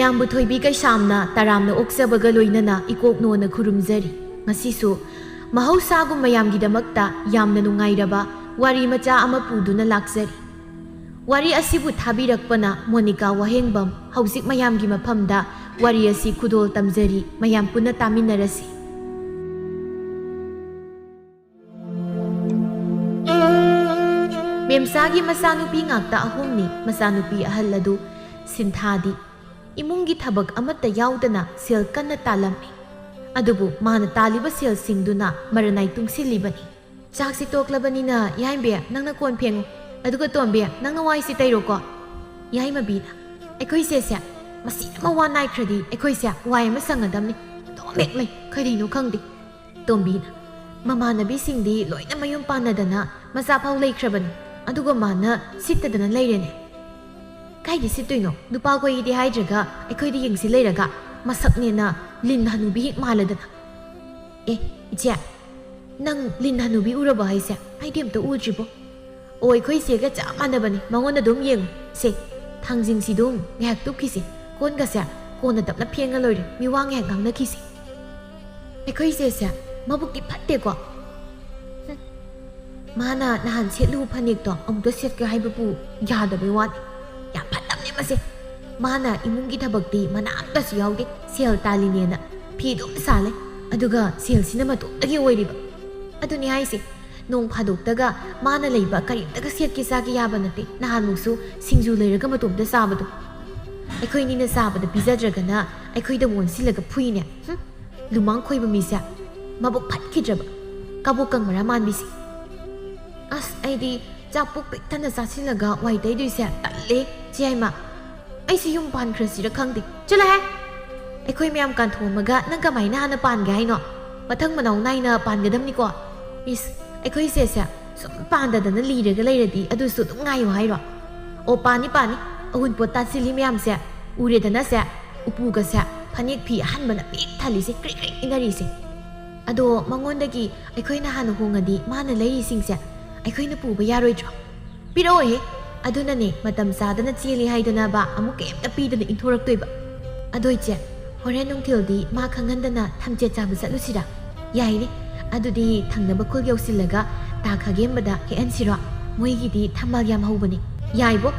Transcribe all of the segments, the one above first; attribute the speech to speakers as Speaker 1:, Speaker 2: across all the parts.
Speaker 1: ꯃꯌꯥꯝꯕꯨ ꯊꯣꯏꯕꯤ ꯀꯩꯁꯥꯝꯅ ꯇꯔꯥꯝꯅ ꯑꯣꯛꯆꯕꯒ ꯂꯣꯏꯅꯅ ꯏꯀꯣꯛꯅꯣꯅ ꯈꯨꯔꯨꯝꯖꯔꯤ꯫ ꯉꯁꯤꯁꯨ ꯃꯍꯧꯁꯥꯒꯨꯝ ꯃꯌꯥꯝꯒꯤꯗꯃꯛꯇ ꯌꯥꯝꯅ ꯅꯨꯡꯉꯥꯏꯔꯕ ꯋꯥꯔꯤ ꯃꯆꯥ ꯑꯃ ꯄꯨꯗꯨꯅ ꯂꯥꯛꯆꯔꯤ꯫ ꯋꯥꯔꯤ ꯑꯁꯤꯕꯨ ꯊꯥꯕꯤꯔꯛꯄꯅ ꯃꯣꯅꯤꯀꯥ ꯋꯥꯍꯦꯡꯕꯝ꯫ ꯍꯧꯖꯤꯛ ꯃꯌꯥꯝꯒꯤ ꯃꯐꯝꯗ ꯋꯥꯔꯤ ꯑꯁꯤ ꯈꯨꯗꯣꯜ ꯇꯝꯖꯔꯤ꯫ ꯃꯌꯥꯝ ꯄꯨꯟꯅ ꯇꯥꯃꯤꯟꯅꯔꯁꯤ꯫ ꯃꯦꯝꯆꯥꯒꯤ ꯃꯆꯥꯅꯨꯄꯤ ꯉꯥꯛꯇ ꯑꯍꯨꯝꯅꯤ꯫ ꯃꯆꯥꯅꯨꯄꯤ ꯑꯍꯜ ꯑꯗꯨ ꯁꯤꯟꯊꯥꯗꯤ ꯏꯃꯨꯡꯒꯤ ꯊꯕꯛ ꯑꯃꯠꯇ ꯌꯥꯎꯗꯅ ꯁꯦꯜ ꯀꯟꯅ ꯇꯥꯜꯂꯝꯃꯤ꯫ ꯑꯗꯨꯕꯨ ꯃꯥꯅ ꯇꯥꯜꯂꯤꯕ ꯁꯦꯜꯁꯤꯡꯗꯨꯅ ꯃꯔꯅꯥꯏ ꯇꯨꯡꯁꯤꯜꯂꯤꯕꯅꯤ꯫ ꯆꯥꯛꯁꯤ ꯇꯣꯛꯂꯕꯅꯤꯅ ꯌꯥꯏꯝꯕꯤ ꯅꯪꯅ ꯀꯣꯟ ꯐꯦꯡꯉꯨ, ꯑꯗꯨꯒ ꯇꯣꯝꯕꯤ ꯅꯪꯅ ꯋꯥꯏꯁꯤ ꯇꯩꯔꯣꯀꯣ꯫ ꯌꯥꯏꯃꯕꯤꯅ ꯑꯩꯈꯣꯏꯁꯦ ꯃꯁꯤ ꯑꯃ ꯋꯥ ꯅꯥꯏꯈ꯭ꯔꯗꯤ ꯑꯩꯈꯣꯏꯁꯦ ꯋꯥꯏ ꯑꯃ ꯁꯪꯒꯗꯝꯅꯤ, ꯑꯗꯨꯝ ꯍꯦꯛ ꯂꯩ ꯀꯔꯤꯅꯣ ꯈꯪꯗꯦ꯫ ꯇꯣꯝꯕꯤꯅ ꯃꯃꯥꯟꯅꯕꯤꯁꯤꯡꯗꯤ ꯂꯣꯏꯅ ꯃꯌꯨꯝ ꯄꯥꯟꯅꯗꯅ ꯃꯆꯥ ꯐꯥꯎ ꯂꯩꯈ꯭ꯔꯕꯅꯤ, ꯑꯗꯨꯒ ꯃꯥꯅ ꯁꯤꯠꯇꯗꯅ ꯂꯩꯔꯦꯅꯦ꯫ ꯀꯥꯏꯗ ꯁꯤꯠꯇꯣꯏꯅꯣ? ꯅꯨꯄꯥ ꯀꯣꯏꯗꯤ ꯍꯥꯏꯗ꯭ꯔꯒ ꯑꯩꯈꯣꯏꯗ ꯌꯦꯡꯁꯤ ꯂꯩꯔꯒ ꯃꯁꯛꯅꯦꯅ ꯂꯤꯟ ꯍꯅꯨꯕꯤ ꯍꯦꯛ ꯃꯥꯜꯂꯗꯅ꯫ ꯏꯆꯦ ꯅꯪ ꯂꯤꯟ ꯍꯅꯨꯕꯤ ꯎꯔꯕ ꯍꯥꯏꯁꯦ? ꯑꯩꯗꯤ ꯑꯝꯇ ꯎꯗ꯭ꯔꯤꯕꯣ꯫ ꯑꯣ ꯑꯩꯈꯣꯏꯁꯦꯒ ꯆꯞ ꯃꯥꯟꯅꯕꯅꯤ, ꯃꯉꯣꯟꯗ ꯑꯗꯨꯝ ꯌꯦꯡꯉꯨ꯫ ꯁꯦ ꯊꯥꯡꯖꯤꯡꯁꯤꯗꯨꯝ ꯉꯥꯏꯍꯥꯛ ꯇꯨꯞꯈꯤꯁꯤ, ꯀꯣꯟꯒꯁꯦ ꯀꯣꯟꯅ ꯇꯞꯅ ꯐꯦꯡꯉ ꯂꯣꯏꯔꯦ, ꯃꯤꯋꯥ ꯉꯥꯏꯍꯥꯛ ꯉꯥꯡꯅꯈꯤꯁꯤ꯫ ꯑꯩꯈꯣꯏꯁꯦ ꯃꯕꯨꯛꯇꯤ ꯐꯠꯇꯦꯀꯣ꯫ ꯃꯥꯅ ꯅꯍꯥꯟ ꯁꯦꯠꯂꯨ ꯐꯅꯦꯛꯇꯣ ꯑꯃꯨꯛꯇ ꯁꯦꯠꯀꯦ ꯍꯥꯏꯕꯕꯨ ꯌꯥꯗꯕꯩ ꯋꯥꯅꯤ꯫ ꯌꯥꯝ ꯐꯠꯇꯕꯅꯦ ꯃꯁꯦ꯫ ꯃꯥꯅ ꯏꯃꯨꯡꯒꯤ ꯊꯕꯛꯇꯤ ꯃꯅꯥꯝꯇꯁꯨ ꯌꯥꯎꯗꯦ, ꯁꯦꯜ ꯇꯥꯜꯂꯤꯅꯦꯅ ꯐꯤ ꯑꯗꯨꯝ ꯁꯥꯜꯂꯦ, ꯑꯗꯨꯒ ꯁꯦꯜꯁꯤꯅ ꯃꯇꯣꯝꯇꯒꯤ ꯑꯣꯏꯔꯤꯕ꯫ ꯑꯗꯨꯅꯤ ꯍꯥꯏꯁꯦ, ꯅꯣꯡ ꯐꯥꯗꯣꯛꯇꯒ ꯃꯥꯅ ꯂꯩꯕ ꯀꯔꯤꯝꯇꯒ ꯁꯦꯠꯀꯦ ꯆꯥꯒꯦ ꯌꯥꯕ ꯅꯠꯇꯦ꯫ ꯅꯍꯥꯟꯃꯨꯛꯁꯨ ꯁꯤꯡꯖꯨ ꯂꯩꯔꯒ ꯃꯇꯣꯝꯇ ꯆꯥꯕꯗꯣ, ꯑꯩꯈꯣꯏꯅꯤꯅ ꯆꯥꯕꯗ ꯄꯤꯖꯗ꯭ꯔꯒꯅ ꯑꯩꯈꯣꯏꯗ ꯃꯣꯟꯁꯤꯜꯂꯒ ꯐꯨꯏꯅꯦ꯫ ꯂꯨꯃꯥꯡ ꯈꯣꯏꯕ ꯃꯤꯁꯦ ꯃꯕꯨꯛ ꯐꯠꯈꯤꯗ꯭ꯔꯕ ꯀꯕꯣꯛꯀꯪ ꯃꯔꯥ ꯃꯥꯟꯕꯤꯁꯤ꯫ ꯑꯁ ꯑꯩꯗꯤ ꯆꯥꯛ ꯄꯨꯛ ꯄꯤꯛ ꯊꯟꯅ ꯆꯥꯁꯤꯜꯂꯒ ꯋꯥꯏ ꯇꯩꯗꯣꯏꯁꯦ ꯇꯜꯂꯦ ꯆꯦꯌꯥꯏꯃ꯫ ꯑꯩꯁꯦ ꯌꯨꯝ ꯄꯥꯟꯈ꯭ꯔꯁꯤꯔ ꯈꯪꯗꯦ꯫ ꯆꯠꯂꯣꯍꯦ, ꯑꯩꯈꯣꯏ ꯃꯌꯥꯝ ꯀꯥꯟꯊꯣꯛꯑꯝꯃꯒ ꯅꯪ ꯀꯃꯥꯏꯅ ꯍꯥꯟꯅ ꯄꯥꯟꯒꯦ ꯍꯥꯏꯅꯣ? ꯃꯊꯪ ꯃꯅꯥꯎ ナꯏꯅ ꯄꯥꯟꯒꯗꯝꯅꯤꯀꯣ꯫ ꯏꯁ ꯑꯩꯈꯣꯏꯁꯦ ꯁꯨꯝ ꯄꯥꯟꯗꯗꯅ ꯂꯤꯔꯒ ꯂꯩꯔꯗꯤ ꯑꯗꯨꯁꯨ ꯑꯗꯨꯝ ꯉꯥꯏꯌꯣ ꯍꯥꯏꯔꯣ? ꯑꯣ ꯄꯥꯅꯤ ꯑꯎꯟꯄꯣꯠ ꯇꯥꯁꯤꯜꯂꯤ ꯃꯌꯥꯝꯁꯦ ꯎꯔꯦꯗꯅꯁꯦ, ꯎꯄꯨꯒꯁꯦ ꯐꯅꯦꯛ ꯐꯤ ꯑꯍꯟꯕꯅ ꯄꯤꯛ ꯊꯜꯂꯤꯁꯦ, ꯀ꯭ꯔꯤꯛ ꯀ꯭ꯔꯤꯛ ꯏꯟꯅꯔꯤꯁꯦ꯫ ꯑꯗꯣ ꯃꯉꯣꯟꯗꯒꯤ ꯑꯩꯈꯣꯏꯅ ꯍꯥꯟꯅ ꯍꯣꯡꯉꯗꯤ ꯃꯥꯅ ꯂꯩꯔꯤꯁꯤꯡꯁꯦ ꯑꯩꯈꯣꯏꯅ ꯄꯨꯕ ꯌꯥꯔꯣꯏꯗ꯭ꯔꯣ? ꯄꯤꯔꯛꯑꯣꯍꯦ, ꯑꯗꯨꯅꯅꯦ ꯃꯇꯝ ꯆꯥꯗꯅ ꯆꯦꯜꯂꯤ ꯍꯥꯏꯗꯅꯕ ꯑꯃꯨꯛ ꯀꯩꯝꯇ ꯄꯤꯗꯅ ꯏꯟꯊꯣꯔꯛꯇꯣꯏꯕ꯫ ꯑꯗꯣ ꯏꯆꯦ ꯍꯣꯔꯦꯟ ꯅꯨꯡꯊꯤꯜꯗꯤ ꯃꯥ ꯈꯪꯍꯟꯗꯅ ꯊꯝꯆꯦꯠ ꯆꯥꯕ ꯆꯠꯂꯨꯁꯤꯔꯥ? ꯌꯥꯏꯅꯦ, ꯑꯗꯨꯗꯤ ꯊꯪꯅꯕ ꯈꯨꯜ ꯌꯧꯁꯤꯜꯂꯒ ꯇꯥ ꯈꯥꯒꯦꯝꯕꯗ ꯍꯦꯛꯍꯟꯁꯤꯔꯣ? ꯃꯣꯏꯒꯤꯗꯤ ꯊꯝꯕꯥꯜ ꯌꯥꯝ ꯍꯧꯕꯅꯤ꯫ ꯌꯥꯏꯕꯣ,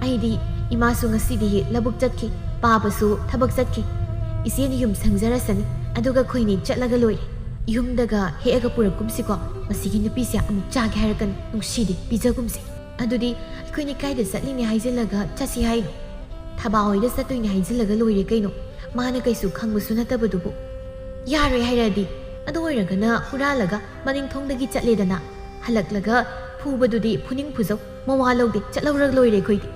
Speaker 1: ꯑꯩꯗꯤ ꯏꯃꯥꯁꯨ ꯉꯁꯤꯗꯤ ꯂꯧꯕꯨꯛ ꯆꯠꯈꯤ, ꯄꯥꯕꯁꯨ ꯊꯕꯛ ꯆꯠꯈꯤ, ꯏꯆꯦꯅ ꯌꯨꯝ ꯁꯪꯖꯔꯁꯅꯤ, ꯑꯗꯨꯒ ꯑꯩꯈꯣꯏꯅꯤ ꯆꯠꯂꯒ ꯂꯣꯏꯔꯦ꯫ ꯌꯨꯝꯗꯒ ꯍꯦꯛꯑꯒ ꯄꯨꯔꯛꯀꯨꯝꯁꯤꯀꯣ, ꯃꯁꯤꯒꯤ ꯅꯨꯄꯤꯁꯦ ꯑꯃꯨꯛ ꯆꯥꯒꯦ ꯍꯥꯏꯔꯛꯀꯅꯤ, ꯅꯨꯡꯁꯤꯗꯦ, ꯄꯤꯖꯒꯨꯝꯁꯤ꯫ ꯑꯗꯨꯗꯤ ꯑꯩꯈꯣꯏꯅꯤ ꯀꯥꯏꯗ ꯆꯠꯂꯤꯅꯦ ꯍꯥꯏꯖꯤꯜꯂꯒ ꯆꯠꯁꯤ ꯍꯥꯏꯅꯣ? ꯊꯕꯥ ꯍꯣꯏꯗ ꯆꯠꯇꯣꯏꯅꯦ ꯍꯥꯏꯖꯤꯜꯂꯒ ꯂꯣꯏꯔꯦ ꯀꯩꯅꯣ, ꯃꯥꯅ ꯀꯩꯁꯨ ꯈꯪꯕꯁꯨ ꯅꯠꯇꯕꯗꯨꯕꯨ꯫ ꯌꯥꯔꯣꯏ ꯍꯥꯏꯔꯗꯤ ꯑꯗꯨ ꯑꯣꯏꯔꯒꯅ ꯍꯨꯔꯥꯜꯂꯒ ꯃꯅꯤꯡꯊꯣꯡꯗꯒꯤ ꯆꯠꯂꯦꯗꯅ, ꯍꯜꯂꯛꯂꯒ ꯐꯨꯕꯗꯨꯗꯤ ꯐꯨꯅꯤꯡ ꯐꯨꯖꯧ, ꯃꯋꯥ ꯂꯧꯗꯦ, ꯆꯠꯍꯧꯔ ꯂꯣꯏꯔꯦ ꯑꯩꯈꯣꯏꯗꯤ꯫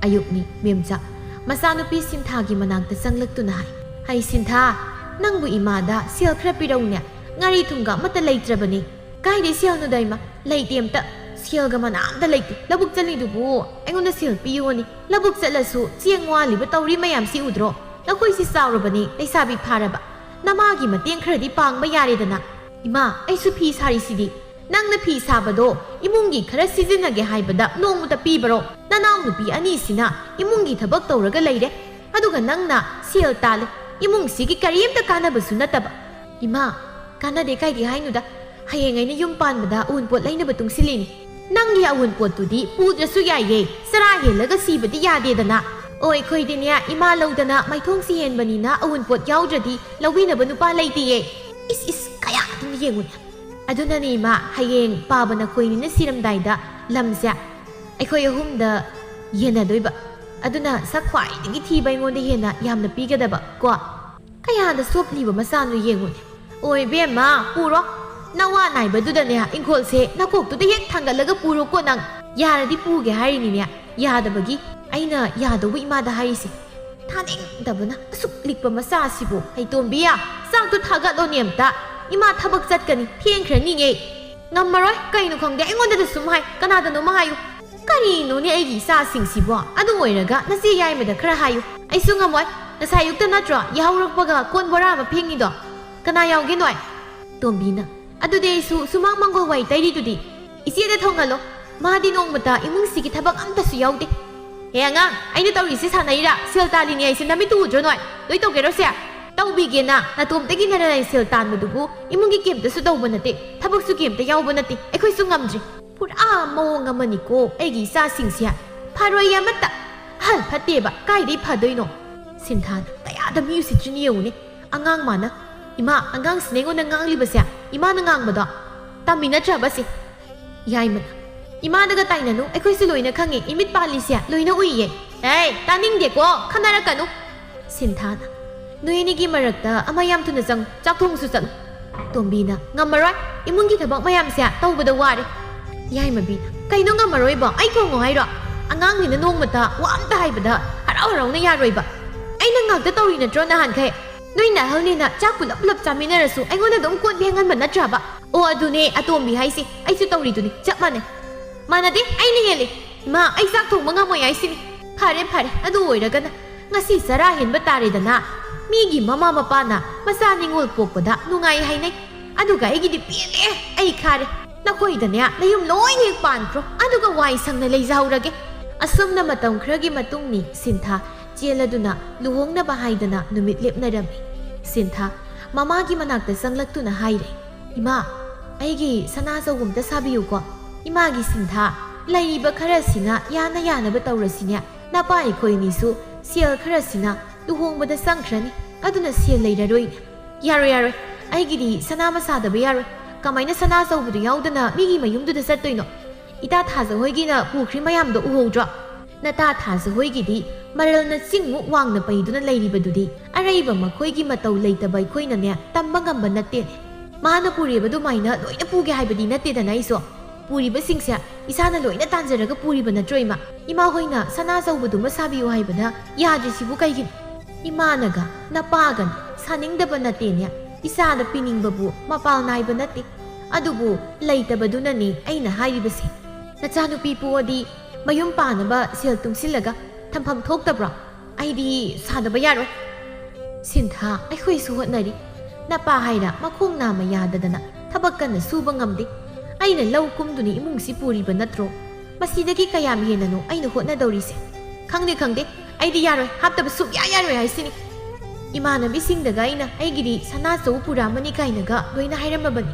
Speaker 1: ꯑꯌꯨꯛꯅꯤ꯫ ꯃꯦꯝꯆꯥ ꯃꯆꯥꯅꯨꯄꯤ ꯁꯤꯟꯊꯥꯒꯤ ꯃꯅꯥꯛꯇ ꯆꯪꯂꯛꯇꯨꯅ ꯍꯥꯏ, ꯍꯩ ꯁꯤꯟꯊꯥ, ꯅꯪꯕꯨ ꯏꯃꯥꯗ ꯁꯦꯜ ꯈꯔ ꯄꯤꯔꯧꯅꯦ, ꯉꯥꯔꯤ ꯊꯨꯝꯒ ꯑꯃꯠꯇ ꯂꯩꯇ꯭ꯔꯕꯅꯤ꯫ ꯀꯥꯏꯗꯩ ꯁꯦꯜꯅꯣꯗ ꯏꯃꯥ, ꯂꯩꯇꯦ ꯑꯝꯇ, ꯁꯦꯜꯒ ꯃꯅꯥꯝꯇ ꯂꯩꯇꯦ꯫ ꯂꯧꯕꯨꯛ ꯆꯠꯂꯤꯗꯨꯕꯨ ꯑꯩꯉꯣꯟꯗ ꯁꯦꯜ ꯄꯤꯌꯣꯅꯤ꯫ ꯂꯧꯕꯨꯛ ꯆꯠꯂꯁꯨ ꯆꯦꯡ ꯋꯥꯜꯂꯤꯕ ꯇꯧꯔꯤ ꯃꯌꯥꯝꯁꯤ ꯎꯗ꯭ꯔꯣ? ꯅꯈꯣꯏꯁꯤ ꯆꯥꯎꯔꯕꯅꯤ, ꯂꯩꯁꯥꯕꯤ ꯐꯥꯔꯕ, ꯅꯃꯥꯒꯤ ꯃꯇꯦꯡ ꯈꯔꯗꯤ ꯄꯥꯡꯕ ꯌꯥꯔꯦꯗꯅ꯫ ꯏꯃꯥ ꯑꯩꯁꯨ ꯐꯤ ꯁꯥꯔꯤꯁꯤꯗꯤ, ꯅꯪꯅ ꯐꯤ ꯁꯥꯕꯗꯣ ꯏꯃꯨꯡꯒꯤ ꯈꯔ ꯁꯤꯖꯤꯟꯅꯒꯦ ꯍꯥꯏꯕꯗ ꯅꯣꯡꯃꯇ ꯄꯤꯕꯔꯣ? ꯅꯅꯥꯎ ꯅꯨꯄꯤ ꯑꯅꯤꯁꯤꯅ ꯏꯃꯨꯡꯒꯤ ꯊꯕꯛ ꯇꯧꯔꯒ ꯂꯩꯔꯦ, ꯑꯗꯨꯒ ꯅꯪꯅ ꯁꯦꯜ ꯇꯥꯜꯂꯦ, ꯏꯃꯨꯡꯁꯤꯒꯤ ꯀꯔꯤꯝꯇ ꯀꯥꯟꯅꯕꯁꯨ ꯅꯠꯇꯕ꯫ ꯏꯃꯥ ꯀꯥꯟꯅꯗꯦ ꯀꯥꯏꯗꯤ ꯍꯥꯏꯅꯨꯗ, ꯍꯌꯦꯡ ꯑꯩꯅ ꯌꯨꯝ ꯄꯥꯟꯕꯗ ꯑꯎꯟꯄꯣꯠ ꯂꯩꯅꯕ ꯇꯨꯡꯁꯤꯜꯂꯤꯅꯤ꯫ ꯅꯪꯒꯤ ꯑꯎꯟꯄꯣꯠꯇꯨꯗꯤ ꯄꯨꯗ꯭ꯔꯁꯨ ꯌꯥꯏꯌꯦ, ꯆꯔꯥ ꯍꯦꯜꯂꯒ ꯁꯤꯕꯗꯤ ꯌꯥꯗꯦꯗꯅ꯫ ꯑꯣ ꯑꯩꯈꯣꯏꯗꯤꯅꯦ ꯏꯃꯥ ꯂꯧꯗꯅ ꯃꯩꯊꯣꯡꯁꯤ ꯍꯦꯟꯕꯅꯤꯅ ꯑꯎꯟꯄꯣꯠ ꯌꯥꯎꯗ꯭ꯔꯗꯤ ꯂꯧꯕꯤꯅꯕ ꯅꯨꯄꯥ ꯂꯩꯇꯤꯌꯦ꯫ ꯏꯁ ꯀꯌꯥ ꯑꯗꯨꯝ ꯌꯦꯡꯉꯨꯅꯦ꯫ ꯑꯗꯨꯅꯅꯦ ꯏꯃꯥ, ꯍꯌꯦꯡ ꯄꯥꯕꯅ ꯈꯣꯏꯅꯤꯅ ꯁꯤꯔꯝꯗꯥꯏꯗ ꯂꯝꯁꯦ ꯑꯩꯈꯣꯏ ꯑꯍꯨꯝꯗ ꯌꯦꯟꯅꯗꯣꯏꯕ, ꯑꯗꯨꯅ ꯁꯛ ꯈ꯭ꯋꯥꯏꯗꯒꯤ ꯊꯤꯕ ꯑꯩꯉꯣꯟꯗ ꯍꯦꯟꯅ ꯌꯥꯝꯅ ꯄꯤꯒꯗꯕ ꯀꯣ꯫ ꯀꯌꯥꯗ ꯁꯣꯞꯂꯤꯕ ꯃꯆꯥꯅꯣ ꯌꯦꯡꯉꯨꯅꯦ꯫ ꯑꯣꯏ ꯕꯦꯝꯃ ꯄꯨꯔꯣ, ꯅꯋꯥ ꯅꯥꯏꯕꯗꯨꯗꯅꯦ ꯏꯪꯈꯣꯜꯁꯦ ꯅꯀꯣꯛꯇꯨꯗ ꯍꯦꯛ ꯊꯥꯡꯒꯠꯂꯒ ꯄꯨꯔꯣꯀꯣ ꯅꯪ꯫ ꯌꯥꯔꯗꯤ ꯄꯨꯒꯦ ꯍꯥꯏꯔꯤꯅꯤꯅꯦ, ꯌꯥꯗꯕꯒꯤ ꯑꯩꯅ ꯌꯥꯗꯧꯕ ꯏꯃꯥꯗ ꯍꯥꯏꯔꯤꯁꯦ꯫ ꯊꯥꯅꯤꯡꯗꯕꯅ ꯑꯁꯨꯛ ꯂꯤꯛꯄ ꯃꯆꯥꯁꯤꯕꯨ꯫ ꯍꯩꯇꯣꯝꯕꯤ ꯆꯥꯛꯇꯣ ꯊꯥꯒꯠꯂꯣꯅꯦ ꯑꯝꯇ, ꯏꯃꯥ ꯊꯕꯛ ꯆꯠꯀꯅꯤ, ꯊꯦꯡꯈ꯭ꯔꯅꯤꯌꯦ꯫ ꯉꯝꯃꯔꯣꯏ, ꯀꯩꯅꯣ ꯈꯪꯗꯦ ꯑꯩꯉꯣꯟꯗꯗ ꯁꯨꯝ ꯍꯥꯏ, ꯀꯅꯥꯗꯅꯣꯃ ꯍꯥꯏꯌꯨ꯫ ꯀꯔꯤꯅꯣꯅꯦ ꯑꯩꯒꯤ ꯏꯆꯥꯁꯤꯡꯁꯤꯕꯣ? ꯑꯗꯨ ꯑꯣꯏꯔꯒ ꯅꯆꯦ ꯌꯥꯏꯃꯗ ꯈꯔ ꯍꯥꯏꯌꯨ꯫ ꯑꯩꯁꯨ ꯉꯝꯃꯣꯏ, ꯉꯁꯥꯏ ꯑꯌꯨꯛꯇ ꯅꯠꯇ꯭ꯔꯣ ꯌꯥꯍꯧꯔꯛꯄꯒ ꯀꯣꯟ ꯕꯣꯔꯥ ꯑꯃ ꯐꯦꯡꯉꯤꯗꯣ? ꯀꯅꯥ ꯌꯥꯎꯒꯦ ꯅꯣꯏ? ꯇꯣꯝꯕꯤꯅ ꯑꯗꯨꯗꯤ ꯑꯩꯁꯨ ꯁꯨꯃꯥꯡ ꯃꯥꯡꯒꯣꯜ ꯋꯥꯏ ꯇꯩꯔꯤꯗꯨꯗꯤ꯫ ꯏꯆꯦꯗ ꯊꯣꯡꯍꯜꯂꯣ, ꯃꯥꯗꯤ ꯅꯣꯡꯃꯇ ꯏꯃꯨꯡꯁꯤꯒꯤ ꯊꯕꯛ ꯑꯝꯇꯁꯨ ꯌꯥꯎꯗꯦ꯫ เฮ้ยงั้นไอ้นี่ตัวรีสิสานายระเซลตาลินีไอซินดามิตูจนหน่อยด้วยตัวเกลเสียตัวบีเกน่ะนาตัวเต็กินอะไรเซลตานมาดูกูอิมุงกิเกมแต่สุดตัวบนนั่นติถ้าพวกสุเกมแต่ยาวบนนั่นติไอ้คุยสุงามจีพูดโมงามันนิโกไอ้กีซาสิงเสียพารวยามัตตะฮัลพัดเตบะใกล้ได้พัดด้วยเนาะสินทานแต่อาดมิวสิจุนีอยู่นี่อ่างมานะอิมาอ่างสเนงก็นั่งลิบเสียอิมานั่งมาดอตามินาจับสิยายมันอิมาดักตายนันุไอ้คุยสิลอยนะข้างเงอิมิดปาลิเสียลอยนะอุ้ยเฮ้ยตานิ่งเด็กวะขนาดกันนุสินทานนุยนี่กิมารักตาอามายามทุนจังจักทุ่งสุดสันตัวบีนะงามมาร้อยอิมุงกิทบอกมายามเสียเต้าบุดวารียายมาบีนะใครน้องงามมาร้อยบอกไอ้คงง่ายหรออ่างนี่นะน้องมาตาว่าอันตายบัดฮาเราเนี่ยยาร้อยบะไอ้นั่งงักจะเต้ารีนะจนอาหารใครนุยน่ะเฮนี่นะจักปุลับจามินาระสูไอ้คนนั้นต้องกวนเพียงกันเหมือนนัดจับะโอ้ดูนี่อะตัวบีให้สิไอ้สุดเต้ารีตัวนี้จับมันเนี่ยมานะดิไอ้นี่เลยมาไอ้ซักถุงมังงามวยไอ้สิพาเร่อะดูไว้แล้วกันนะงั้นสิสาระเห็นบัตรเลยนะมีกี่มาปานะมาซานิงอลปกปะดะนุ่งไงให้เนี่ยอะดูกับไอ้กี่ดิเปียเลยไอ้ขาเร่นักคุยแต่เนี่ยนายยุ่มน้อยเงียบปานครออะดูกับวายสังในเลยเจ้าระเกอาสมน้ำมาต้องครกิมาตุงนี่สินทาเจลดูนะลูกน่ะบ้าให้ดนะนุมิดเล็บน่ะดำสินทามาม่ากี่มันนักแต่สังลักตุนะให้เลยอิมาไอ้กี่สนาสกุมแต่ซาบิวกว่าอิมากี่สินทาไล่บักคาราสินะยานะเบตเอาระสิเนี่ยน่าป้าอีกคนนี้สู้เสียคาราสินะลูกบัดสังครันนี่อะดูนะเสียเลยด้วยยาร์ไอ้กี่ดีสนามาซาดะเบียร์ก็ไม่เนี่ยสนาสกุมตัวยาวดนะมีกี่มายุ่งดูแต่เสร็จตัวเนาะอีตาท่าจะหอยกี่นะผู้ครีมายามดูอู้หูจ้ะน่าตาท่าจะหอยกี่ดีมาเรื่องนั้นสิ่งงุวางน่ะไปดูนั่นเลยดีบัดดูดีอะไรบ้างมาคุยกี่มาเตาเลยแต่ใบคุยนั่นเนี่ยตั้มบังกันบันนัดเตี้ยมาหน้าปุรีบัดดูไม่นะโดยน้าปูแกให้บัดดีนัดเตี้ยแต่ไหนสัวปูรีบัดสิ่งเสียอีสานน่ะลอยน่าตันเจอก็ปูรีบัดนัดจ่อยมาอีมาหอยน่ะสนาเจ้าบัดดูมาซาบิวให้บัดนะยาจะสิบุกไก่กินอีมาน่ะกะน้าป้ากันสานิงเดบันนัดเตี้ยเนี่ยอีสานน่ะปีนิงบับบุมาเปล่านายบันนัดติอะดูบุเลยแต่บัดดูนั่นนี่ไอ้น่ะให้บัดสิน้าจานุปีปูอดีมายุ่มป่านะบ่เสียตุงสิละกะทำพำทกตะบระไอ้ดีสาดบยาด้วยสินทาไอ้คุยสู้หน่อยดิน้าป้าให้น่ะมาคุ้งนามายาดะนะถ้าบักกันน่ะสู้บังงำดิไอ้น่ะเล่ากุมตัวนี้มุงสิปูรีบันนัดโรมาสิเด็กกายามเห็นนะโนไอ้หนูหัวน่าดอริเสขังดิไอ้ดียาด้วยฮับตะบสุกยาด้วยไอ้สินี่อีมานะมิสิงเดกไอ้นะไอ้กิริสนาสู้ปูรามันนี่ไก่นะกะด้วยน่าให้รำมาบัน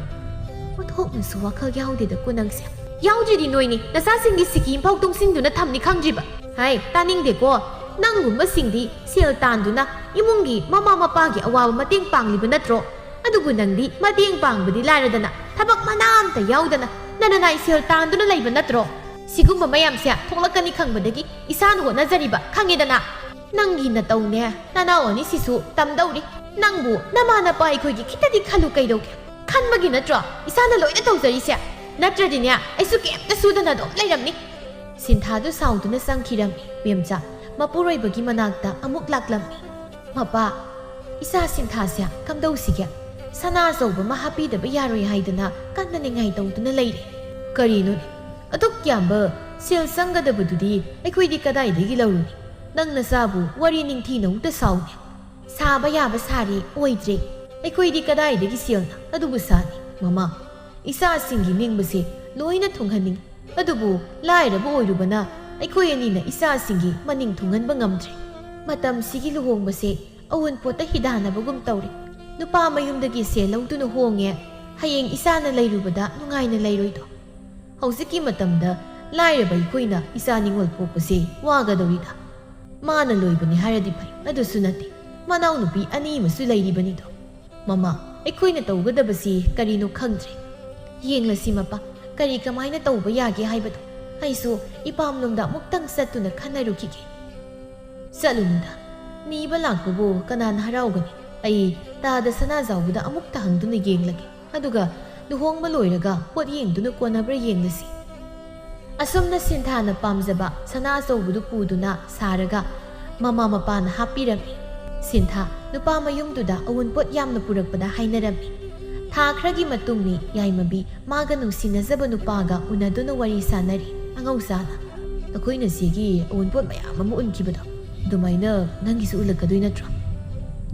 Speaker 1: ว่าทุกมันสู้ว่าเขายาวเด็ดกูนังเสียยาวจีดีหน่อยนี่น่าซาสิงดิสิกิมพอกตรงสิงดูน่าทำนี่ขังจีบะไอ้ตานิ่งเด็กว่านั่งหุ่นมาสิ่งดีเสียตานดูนะอีมุงกีมาปากีเอาวาวมาเตียงปังลิบันนัดโรอะดูกุนังดีมาเตียงปังบัดีไล่ระดันนะถ้าบักมานานแต่ยาวดันนะนั่นน่ะเสียตานดูนะไล่บันนัดโรสิกุมมาไม่ยำเสียทงละกันนี่ขังบัดกี้อีสานหัวน่าจะรีบะขังยีดันนะนั่งกินน่ะตรงเนี่ยน่าหน้าวันนี้สิสุตำดาวดินั่งบัวน้ามาน่ะไปคุยกี่คิดดิขันลูกไก่ดอกขันมากินนัดโรอีสานน่ะลอยน่ะตรงจะรีเสียนัดจะดิเนี่ยไอ้สุเก็บน่ะสู้ดันน่ะดอกไล่รำนี่สินทาดูสาวดูน่ะสังคีรำเวียมจ้ามาปูรอยบกิมานักตาอมุกลักลำมาป้าอิสาสินทาเสียคำดูสิแกสนาโซบมาฮับปี้เดบยารอยให้ดนะกันนั่นยังไงตัวตุนเลยกะรีนุนอตุกยามเบอเซลสังกัดบุตรดีไอ้คุยดีก็ได้ดีกิลารุนีนั่งน่ะซาบูวารีนิงทีนุ่งแต่สาวเนี่ยซาบยาบสารีโอยเจไอ้คุยดีก็ได้ดีกิเซียนะอดูบุษานีมาอิสาสิงกินิงบุษลอยน่ะทงหันนิงอดูบุไล่ระบุโอยรูบนะไอ้คุยนี่นะอิสาสิงกีมันนิ่งทุ่งเงินบังงำใจมาตำสิกิลูหงมาเสเอาวันปวดตะหิดานะบุกมเตารินุป้ามายุมตะกี้เสียแล้วตุนหงเงี้ยให้ยังอิสานะเลยรูบดะนุงไงนะเลยรวยตัวเขาสิกิมาตำดะไล่ระบายคุยนะอิสานิ่งวัลปวดเสว่ากระโดริดะมานะลอยบันนี่หายดิไปอดูสุนัติมาเอาหนูปีอันนี้มาสุไลดิบันนี่ตัวมาไอ้คุยนะตัวก็ดับเสียการีนุขังใจยังละสิมาปะการีกระไม้นะตัวไปยากยังให้บัดไอ้สู้อีปามลมดามุกตั้งสัตว์ตุนักขันในรุกิเกสัลุนดานี่บลังกูโบกันนานฮาราวกันไอ้ตาเดสนาจาวบุดาอมุกตาหังตุนเยงลักอะดูกะดูห้องมาลอยละกะปวดยิงตุนกวนนับเรียงละสิอาสมนัสินทานะปามจะบะสนาจาวบุดปูดุนะสาระกะมาปานฮับปี้รำมีสินทานุปามายุ่มตุดาอวันปวดยามนปุรักปดาให้นรำมีทาครกิมาตุงนี่ยายมาบีมากันนุสินะจะบนุปากะอุนาดุนวาริสานารีอังเอาซานะตะคุยน่ะสิกีอวันปวดไม่อามามุนกีบดอกดูไม่เนอะนั่งกิสุอุลกะด้วยนะจ๊ะ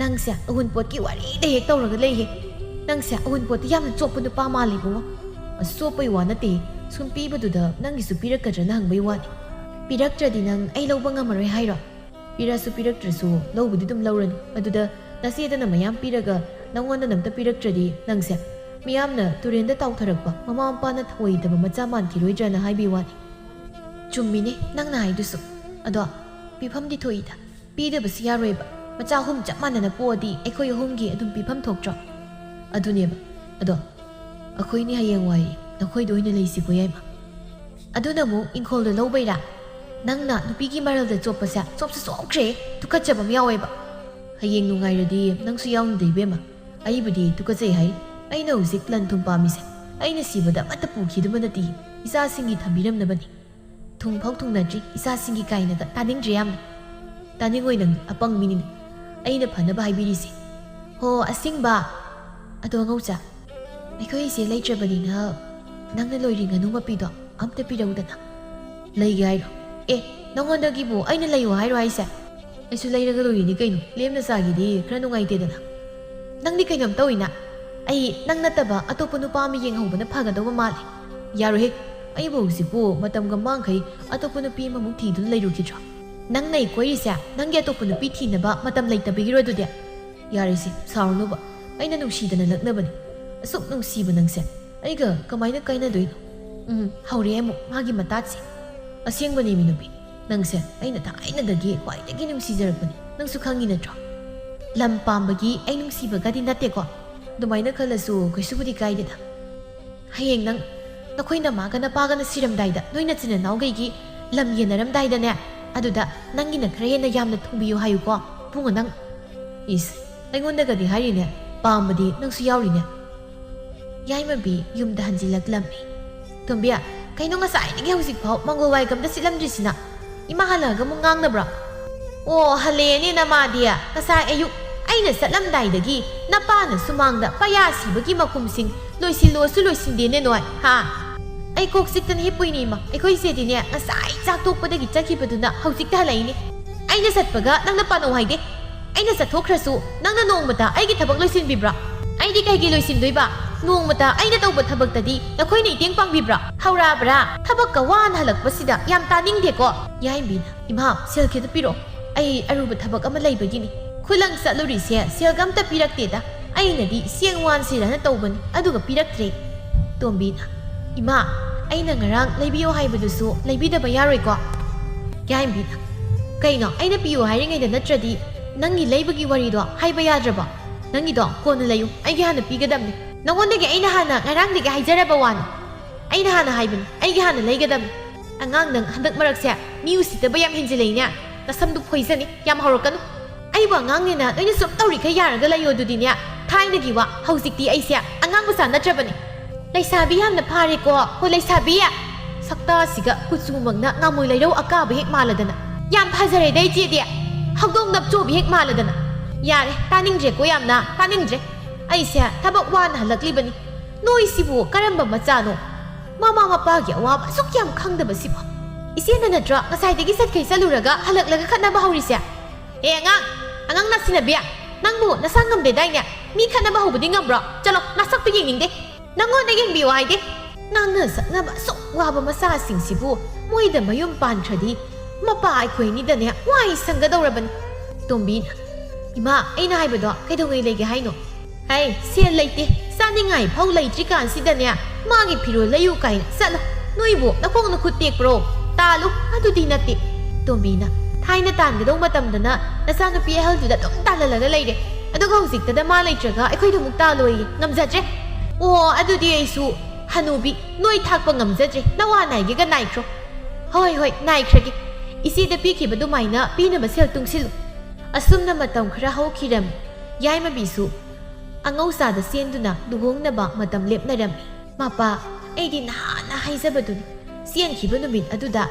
Speaker 1: นั่งเสียอวันปวดกี่วารีเด็กโตแล้วก็เลยเฮนั่งเสียอวันปวดที่ยามจะจบปนุปามาเลยบัวสู้ไปวันนั่นตีสุนปีบดุดานั่งกิสุปีระกะจะนั่งไปวัน ꯄꯤꯔꯛꯇ꯭ꯔꯗꯤ ꯅꯪ ꯑꯩ ꯂꯧꯕ ꯉꯝꯃꯔꯣꯏ ꯍꯥꯏꯔꯣ? ꯄꯤꯔꯁꯨ ꯄꯤꯔꯛꯇ꯭ꯔꯁꯨ ꯂꯧꯕꯗꯤ ꯑꯗꯨꯝ ꯂꯧꯔꯅꯤ. ꯑꯗꯨꯗ ꯅꯆꯦꯗꯅ ꯃꯌꯥꯝ ꯄꯤꯔꯒ ꯅꯪꯉꯣꯟꯗ ꯅꯝꯇ ꯄꯤꯔꯛꯇ꯭ꯔꯗꯤ ꯅꯪꯁꯦ ꯃꯤꯌꯥꯝꯅ ꯇꯨꯔꯦꯟꯗ ꯇꯥꯎꯊꯔꯛꯄ ꯃꯃꯥ ꯃꯄꯥꯅ ꯊꯧꯑꯣꯏꯗꯕ ꯃꯆꯥ ꯃꯥꯟꯈꯤꯔꯣꯏꯗ꯭ꯔꯅ ꯍꯥꯏꯕꯤ ꯋꯥꯅꯤ. ꯆꯨꯝꯃꯤꯅꯦ ꯅꯪꯅ ꯍꯥꯏꯗꯨꯁꯨ. ꯑꯗꯣ ꯄꯤꯐꯝꯗꯤ ꯊꯣꯛꯏꯗ. ꯄꯤꯗꯕꯁꯨ ꯌꯥꯔꯣꯏꯕ. ꯃꯆꯥ ꯑꯍꯨꯝ ꯆꯞ ꯃꯥꯟꯅꯅ ꯄꯣꯛꯑꯗꯤ ꯑꯩꯈꯣꯏ ꯑꯍꯨꯝꯒꯤ ꯑꯗꯨꯝ ꯄꯤꯐꯝ ꯊꯣꯛꯇ꯭ꯔꯣ? ꯑꯗꯨꯅꯦꯕ. ꯑꯗꯣ ꯑꯩꯈꯣꯏꯅꯤ ꯍꯌꯦꯡꯋꯥꯏ ꯅꯈꯣꯏꯗ ꯑꯣꯏꯅ ꯂꯩꯁꯤꯀꯣ ꯌꯥꯏꯃ. ꯑꯗꯨꯅ ꯑꯃꯨꯛ ꯏꯪꯈꯣꯜꯗ ꯂꯧꯕꯩꯔꯥ? ꯅꯪꯅ ꯅꯨꯄꯤꯒꯤ ꯃꯔꯜꯗ ꯆꯣꯞꯄꯁꯦ ꯆꯣꯞꯁꯨ ꯆꯣꯞꯈ꯭ꯔꯦ. ꯇꯨꯀꯠꯆꯕ ꯑꯃ ꯌꯥꯎꯋꯦꯕ. ꯍꯌꯦꯡ ꯅꯨꯡꯉꯥꯏꯔꯗꯤ ꯅꯪꯁꯨ ꯌꯥꯎꯅꯗꯦ ꯏꯕꯦꯝꯃ. ꯑꯩꯕꯨꯗꯤ ꯇꯨꯀꯠꯆꯩ ꯍꯥꯏ. ꯑꯩꯅ ꯍꯧꯖꯤꯛ ꯂꯟ ꯊꯨꯝ ꯄꯥꯝꯃꯤꯁꯦ ꯑꯩꯅ ꯁꯤꯕꯗ ꯑꯃꯠꯇ ꯄꯨꯈꯤꯗꯨꯕ ꯅꯠꯇꯦ. ꯏꯆꯥꯁꯤꯡꯒꯤ ꯊꯝꯕꯤꯔꯝꯅꯕꯅꯤ. ꯊꯨꯡꯐꯥꯎ ꯊꯨꯡꯅꯗ꯭ꯔꯤ ꯏꯆꯥꯁꯤꯡꯒꯤ ꯀꯥꯏꯅꯒ ꯇꯥꯅꯤꯡꯗ꯭ꯔꯦ ꯌꯥꯝꯅ. ꯇꯥꯅꯤꯡꯉꯣꯏ ꯅꯪ ꯑꯄꯪ ꯃꯤꯅꯤꯅ. ꯑꯩꯅ ꯐꯅꯕ ꯍꯥꯏꯕꯤꯔꯤꯁꯦ. ꯍꯣ ꯑꯁꯤꯡꯕ. ꯑꯗꯣ ꯑꯉꯧꯆꯥ, ꯑꯩꯈꯣꯏꯁꯦ ꯂꯩꯇ꯭ꯔꯕꯅꯤꯅ ꯅꯪꯅ ꯂꯣꯏꯔꯤ ꯉꯥꯅꯨ ꯃꯄꯤꯗꯣ ꯑꯝꯇ ꯄꯤꯔꯧꯗꯅ. ꯂꯩꯒꯦ ꯍꯥꯏꯔꯣ? ꯅꯪꯉꯣꯟꯗꯒꯤꯕꯨ ꯑꯩꯅ ꯂꯩꯌꯣ ꯍꯥꯏꯔꯣ ꯍꯥꯏꯁꯦ? ꯑꯩꯁꯨ ꯂꯩꯔꯒ ꯂꯣꯏꯔꯤꯅꯤ ꯀꯩꯅꯣ. ꯂꯦꯝꯅ ꯆꯥꯒꯤꯗꯤ ꯈꯔ ꯅꯨꯡꯉꯥꯏꯇꯦꯗꯅ. ꯅꯪꯗꯤ ꯀꯩꯅꯣꯝ ꯇꯧꯏꯅ. ꯑꯩ ꯅꯪ ꯅꯠꯇꯕ ꯑꯇꯣꯞꯄ ꯅꯨꯄꯥ ꯑꯃ ꯌꯦꯡꯍꯧꯕꯅ ꯐꯒꯗꯧꯕ ꯃꯥꯜꯂꯦ. ꯌꯥꯔꯣꯏꯍꯦ. ꯑꯩꯕꯨ ꯍꯧꯖꯤꯛꯄꯨ ꯃꯇꯝꯒ ꯃꯥꯡꯈꯩ ꯑꯇꯣꯞꯄ ꯅꯨꯄꯤ ꯑꯃꯃꯨꯛ ꯊꯤꯗꯨꯅ ꯂꯩꯔꯨꯈꯤꯗ꯭ꯔꯣ? ꯅꯪꯅ ꯀꯣꯏꯔꯤꯁꯦ ꯅꯪꯒꯤ ꯑꯇꯣꯞꯄ ꯅꯨꯄꯤ ꯊꯤꯅꯕ ꯃꯇꯝ ꯂꯩꯇꯕꯒꯤꯔꯣ ꯑꯗꯨꯗꯤ? ꯌꯥꯔꯤꯁꯦ ꯁꯥꯎꯔꯅꯨꯕ. ꯑꯩꯅ ꯅꯨꯡꯁꯤꯗꯅ ꯂꯛꯅꯕꯅꯤ. ꯑꯁꯨꯛ ꯅꯨꯡꯁꯤꯕ ꯅꯪꯁꯦ ꯑꯩꯒ ꯀꯃꯥꯏꯅ ꯀꯥꯏꯅꯗꯣꯏꯅꯣ? ꯍꯧꯔꯦ ꯑꯃꯨꯛ ꯃꯥꯒꯤ ꯃꯇꯥꯠꯁꯦ. ꯑꯁꯦꯡꯕꯅꯤ ꯃꯤ ꯅꯨꯄꯤ. ꯅꯪꯁꯦ ꯑꯩꯅ ꯊꯥꯏꯅꯗꯒꯤ ꯈ꯭ꯋꯥꯏꯗꯒꯤ ꯅꯨꯡꯁꯤꯖꯔꯛꯄꯅꯤ. ꯅꯪꯁꯨ ꯈꯪꯉꯤ ꯅꯠꯇ꯭ꯔꯣ? ꯂꯝ ꯄꯥꯝꯕꯒꯤ ꯑꯩ ꯅꯨꯡꯁꯤꯕꯒꯗꯤ ꯅꯠꯇꯦꯀꯣ. ꯑꯗꯨꯃꯥꯏꯅ ꯈꯜꯂꯁꯨ ꯀꯩꯁꯨꯕꯨꯗꯤ ꯀꯥꯏꯗꯦꯗ. ꯍꯌꯦꯡ ꯅꯈꯣꯏ ꯅꯃꯥꯒ ꯅꯄꯥꯒꯅ ꯁꯤꯔꯝꯗꯥꯏꯗ ꯅꯣꯏ ꯅꯆꯤꯟ ꯅꯅꯥꯎꯒꯩꯒꯤ ꯂꯝ ꯌꯦꯟꯅꯔꯝꯗꯥꯏꯗꯅꯦ, ꯑꯗꯨꯗ ꯅꯪꯒꯤꯅ ꯈꯔ ꯍꯦꯟꯅ ꯌꯥꯝꯅ ꯊꯨꯡꯕꯤꯌꯨ ꯍꯥꯏꯌꯨꯀꯣ ꯏꯕꯨꯡꯉꯣ ꯅꯪ. ꯏꯁ ꯑꯩꯉꯣꯟꯗꯒꯗꯤ ꯍꯥꯏꯔꯤꯅꯦ. ꯄꯥꯝꯕꯗꯤ ꯅꯪꯁꯨ ꯌꯥꯎꯔꯤꯅꯦ. ꯌꯥꯏꯃꯕꯤ ꯌꯨꯝꯗ ꯍꯟꯖꯤꯜꯂꯛꯂꯝꯃꯤ. ꯇꯣꯝꯕꯤ, ꯀꯩꯅꯣ ꯉꯁꯥꯏꯗꯒꯤ ꯍꯧꯖꯤꯛꯐꯥꯎ ꯃꯪꯒꯣꯜ ꯋꯥꯏꯒꯝꯗ ꯁꯤꯠꯂꯝꯗ꯭ꯔꯤꯁꯤꯅ? ꯏꯃꯥ ꯍꯜꯂꯛꯑꯒ ꯑꯃꯨꯛ ꯉꯥꯡꯅꯕ꯭ꯔꯥ? ꯑꯣ ꯍꯜꯂꯛꯑꯦꯅꯦ ꯅꯃꯥꯗꯤ. ꯉꯁꯥꯏ ꯑꯌꯨꯛ ꯑꯩꯅ ꯆꯠꯂꯝꯗꯥꯏꯗꯒꯤ ꯅꯄꯥꯅ ꯁꯨꯃꯥꯡꯗ ꯄꯌꯥ ꯁꯤꯕꯒꯤ ꯃꯀꯨꯝꯁꯤꯡ ꯂꯣꯏꯁꯤꯜꯂꯣꯁꯨ ꯂꯣꯏꯁꯤꯟꯗꯦꯅꯦ ꯅꯣꯏ ꯍꯥ? ꯑꯩ ꯀꯣꯛ ꯆꯤꯛꯇꯅ ꯍꯤꯞꯄꯨꯏꯅꯤ ꯏꯃꯥ. ꯑꯩꯈꯣꯏ ꯆꯦꯗꯤꯅꯦ ꯉꯁꯥꯏ ꯆꯥꯛ ꯇꯣꯛꯄꯗꯒꯤ ꯆꯠꯈꯤꯕꯗꯨꯅ ꯍꯧꯖꯤꯛꯇ ꯍꯜꯂꯛꯏꯅꯤ. ꯑꯩꯅ ꯆꯠꯄꯒ ꯅꯪꯅ ꯄꯥꯅꯧ ꯍꯥꯏꯗꯦ. ꯑꯩꯅ ꯆꯠꯊꯣꯛꯈ꯭ꯔꯁꯨ ꯅꯪꯅ ꯅꯣꯡꯃꯇ ꯑꯩꯒꯤ ꯊꯕꯛ ꯂꯣꯏꯁꯤꯟꯕꯤꯕ꯭ꯔꯥ? ꯑꯩꯗꯤ ꯀꯩꯒꯤ ꯂꯣꯏꯁꯤꯟꯗꯣꯏꯕ? ꯅꯣꯡꯃꯇ ꯑꯩꯅ ꯇꯧꯕ ꯊꯕꯛꯇꯗꯤ ꯅꯈꯣꯏꯅ ꯏꯇꯦꯡ ꯄꯥꯡꯕꯤꯕ꯭ꯔꯥ? ꯍꯧꯔꯛꯑꯕ꯭ꯔꯥ? ꯊꯕꯛꯀ ꯋꯥꯅ ꯍꯜꯂꯛꯄꯁꯤꯗ ꯌꯥꯝ ꯇꯥꯅꯤꯡꯗꯦꯀꯣ. ꯌꯥꯏꯝꯕꯤꯅ, ꯏꯃꯥ ꯁꯦꯜ ꯈꯤꯇ ꯄꯤꯔꯛꯑꯣ. ꯑꯩ ꯑꯔꯨꯕ ꯊꯕꯛ ꯑꯃ ꯂꯩꯕꯒꯤꯅꯤ. ꯈꯨꯂꯪ ꯆꯠꯂꯨꯔꯤꯁꯦ ꯁꯦꯜꯒ ꯑꯝꯇ ꯄꯤꯔꯛꯇꯦꯗ. ꯑꯩꯅꯗꯤ ꯆꯦꯡ ꯋꯥꯟꯁꯤꯔꯅ ꯇꯧꯕꯅꯤ, ꯑꯗꯨꯒ ꯄꯤꯔꯛꯇ꯭ꯔꯦ. ꯇꯣꯝꯕꯤꯅ, ꯏꯃꯥ ꯑꯩꯅ ꯉꯔꯥꯡ ꯂꯩꯕꯤꯌꯣ ꯍꯥꯏꯕꯗꯨꯁꯨ ꯂꯩꯕꯤꯗꯕ ꯌꯥꯔꯣꯏꯀꯣ. ꯌꯥꯏꯝꯕꯤꯅ, ꯀꯩꯅꯣ ꯑꯩꯅ ꯄꯤꯌꯣ ꯍꯥꯏꯔꯤꯉꯩꯗ ꯅꯠꯇ꯭ꯔꯗꯤ ꯅꯪꯒꯤ ꯂꯩꯕꯒꯤ ꯋꯥꯔꯤꯗꯣ ꯍꯥꯏꯕ ꯌꯥꯗ꯭ꯔꯕꯣ? ꯅꯪꯒꯤꯗꯣ ꯀꯣꯟꯅ ꯂꯩꯌꯨ. ꯑꯩꯒꯤ ꯍꯥꯟꯅ ꯄꯤꯒꯗꯕꯅꯤ. ꯅꯉꯣꯟꯗꯒꯤ ꯑꯩꯅ ꯍꯥꯟꯅ ꯉꯔꯥꯡꯗꯒꯤ ꯍꯥꯏꯖꯔꯕ ꯋꯥꯅꯤ. ꯑꯩꯅ ꯍꯥꯟꯅ ꯍꯥꯏꯕꯅꯤ. ꯑꯩꯒꯤ ꯍꯥꯟꯅ ꯂꯩꯒꯗꯕꯅꯤ. ꯑꯉꯥꯡ ꯅꯪ ꯍꯟꯗꯛ ꯃꯔꯛꯁꯦ ꯃꯤ ꯎꯁꯤꯠꯇꯕ ꯌꯥꯝ ꯍꯦꯟꯖꯤꯜꯂꯛꯏꯅꯦ. ꯅꯁꯝꯗꯨ ꯐꯣꯏꯖꯅꯤ. ꯌꯥꯝ ꯍꯧꯔꯛꯀꯅꯨ. ꯑꯩꯕꯨ ꯑꯉꯥꯡꯅꯦꯅ ꯅꯣꯏꯅ ꯁꯨꯝ ꯇꯧꯔꯤꯈꯩ ꯌꯥꯔꯒ ꯂꯩꯌꯣ ꯑꯗꯨꯗꯤꯅꯦ. ꯊꯥꯏꯅꯒꯤ ꯋꯥ. ꯍꯧꯖꯤꯛꯇꯤ ꯑꯩꯁꯦ ꯑꯉꯥꯡ ꯃꯆꯥ ꯅꯠꯇ꯭ꯔꯕꯅꯤ. ꯂꯩꯁꯥꯕꯤ ꯌꯥꯝꯅ ꯐꯥꯔꯦꯀꯣ. ꯍꯣ ꯂꯩꯁꯥꯕꯤ. ꯁꯛꯇꯥꯁꯤꯒ ꯀꯨꯆꯨꯃꯛꯅ ꯉꯥꯃꯣꯏ ꯂꯩꯔꯧ ꯑꯀꯥꯕ ꯍꯦꯛ ꯃꯥꯜꯂꯗꯅ. ꯌꯥꯝ ꯐꯖꯔꯦꯗ ꯏꯆꯦꯗꯤ. ꯍꯧꯗꯣꯡ ꯅꯞꯆꯣꯕꯤ ꯍꯦꯛ ꯃꯥꯜꯂꯗꯅ. ꯌꯥꯔꯦ ꯇꯥꯅꯤꯡꯗ꯭ꯔꯦꯀꯣ ꯌꯥꯝꯅ ꯇꯥꯅꯤꯡꯗ꯭ꯔꯦ. ꯑꯩꯁꯦ ꯊꯕꯛ ꯋꯥꯅ ꯍꯜꯂꯛꯂꯤꯕꯅꯤ. ꯅꯣꯏꯁꯤꯕꯨ ꯀꯔꯝꯕ ꯃꯆꯥꯅꯣ? ꯃꯃꯥ ꯃꯄꯥꯒꯤ ꯑꯋꯥꯕ ꯑꯁꯨꯛ ꯌꯥꯝ ꯈꯪꯗꯕꯁꯤꯕꯨ. ꯏꯆꯦꯅ ꯅꯠꯇ꯭ꯔꯣ ꯉꯁꯥꯏꯗꯒꯤ ꯆꯠꯈꯩ ꯆꯠꯂꯨꯔꯒ ꯍꯜꯂꯛꯂꯒ ꯈꯠꯅꯕ ꯍꯧꯔꯤꯁꯦ? ꯑꯉꯥꯡ ꯅꯥꯁꯤꯟꯅꯕꯤ. ꯅꯪꯕꯨ ꯅꯁꯥ ꯉꯝꯗꯦꯗꯥꯏꯅꯦ? ꯃꯤ ꯈꯠꯅꯕ ꯍꯧꯕꯗꯤ ꯉꯝꯕ꯭ꯔꯣ? ꯆꯠꯂꯣ ꯅꯁꯛꯇꯨ ꯌꯦꯡꯅꯤꯡꯗꯦ. ꯅꯪꯉꯣꯟꯗ ꯌꯦꯡꯕꯤꯌꯨ ꯍꯥꯏꯗꯦ. ꯉꯥꯡꯅ ꯁꯛꯅꯕ ꯑꯁꯨꯛ ꯋꯥꯕ ꯃꯆꯥꯁꯤꯡꯁꯤꯕꯨ ꯃꯣꯏꯗ ꯃꯌꯨꯝ ꯄꯥꯟꯈ꯭ꯔꯗꯤ ꯃꯄꯥ ꯑꯩꯈꯣꯏꯅꯤꯗꯅꯦ ꯋꯥꯏ ꯁꯪꯒꯗꯧꯔꯕꯅꯤ. ꯇꯣꯝꯕꯤꯅ, ꯏꯃꯥ ꯑꯩꯅ ꯍꯥꯏꯕꯗꯣ ꯀꯩꯗꯧꯉꯩ ꯂꯩꯒꯦ ꯍꯥꯏꯅꯣ? ꯍꯩ ꯁꯦꯜ ꯂꯩꯇꯦ. ꯆꯥꯅꯤꯡꯉꯥꯏ ꯐꯥꯎ ꯂꯩꯇ꯭ꯔꯤꯀꯥꯟꯁꯤꯗꯅꯦ ꯃꯥꯒꯤ ꯐꯤꯔꯣꯜ ꯂꯩꯌꯨ ꯀꯥꯏꯅ ꯆꯠꯂꯣ. ꯅꯣꯏꯕꯨ ꯅꯈꯣꯡ ꯅꯈꯨꯠ ꯇꯦꯛꯄ꯭ꯔꯣ? ꯇꯥꯜꯂꯨ. ꯑꯗꯨꯗꯤ ꯅꯠꯇꯦ. ꯇꯣꯝꯕꯤꯅ, ꯊꯥꯏꯅ ꯇꯥꯟꯒꯗꯧ ꯃꯇꯝꯗꯅ ꯅꯆꯥꯅꯨꯄꯤ ꯑꯍꯜꯗꯨꯗ ꯑꯗꯨꯝ ꯇꯥꯜꯍꯜꯂꯒ ꯂꯩꯔꯦ. ꯑꯗꯨꯒ ꯍꯧꯖꯤꯛꯇꯗ ꯃꯥ ꯂꯩꯇ꯭ꯔꯒ ꯑꯩꯈꯣꯏꯗ ꯑꯃꯨꯛ ꯇꯥꯜꯂꯣꯏꯌꯦ. ꯉꯝꯖꯗ꯭ꯔꯦ. ꯑꯣ ꯑꯗꯨꯗꯤ ꯑꯩꯁꯨ ꯍꯅꯨꯕꯤ ꯅꯣꯏ ꯊꯥꯛꯄ ꯉꯝꯖꯗ꯭ꯔꯦ. ꯅꯋꯥ ꯅꯥꯏꯒꯦꯒ ꯅꯥꯏꯈ꯭ꯔꯣ. ꯍꯣꯏ ꯅꯥꯏꯈ꯭ꯔꯒꯦ. ꯏꯆꯦꯗ ꯄꯤꯈꯤꯕ ꯑꯗꯨꯃꯥꯏꯅ ꯄꯤꯅꯕ ꯁꯦꯜ ꯇꯨꯡꯁꯤꯜꯂꯨ. ꯑꯁꯨꯝꯅ ꯃꯇꯝ ꯈꯔ ꯍꯧꯈꯤꯔꯝꯃꯤ. ꯌꯥꯏꯃꯕꯤꯁꯨ ꯑꯉꯧꯆꯥꯗ ꯆꯦꯟꯗꯨꯅ ꯂꯨꯍꯣꯡꯅꯕ ꯃꯇꯝ ꯂꯦꯞꯅꯔꯝꯃꯤ. ꯃꯄꯥ ꯑꯩꯗꯤ ꯅꯍꯥꯟꯅ ꯍꯥꯏꯖꯕꯗꯨꯅꯤ. ꯆꯦꯟꯈꯤꯕ ꯅꯨꯃꯤꯠ ꯑꯗꯨꯗ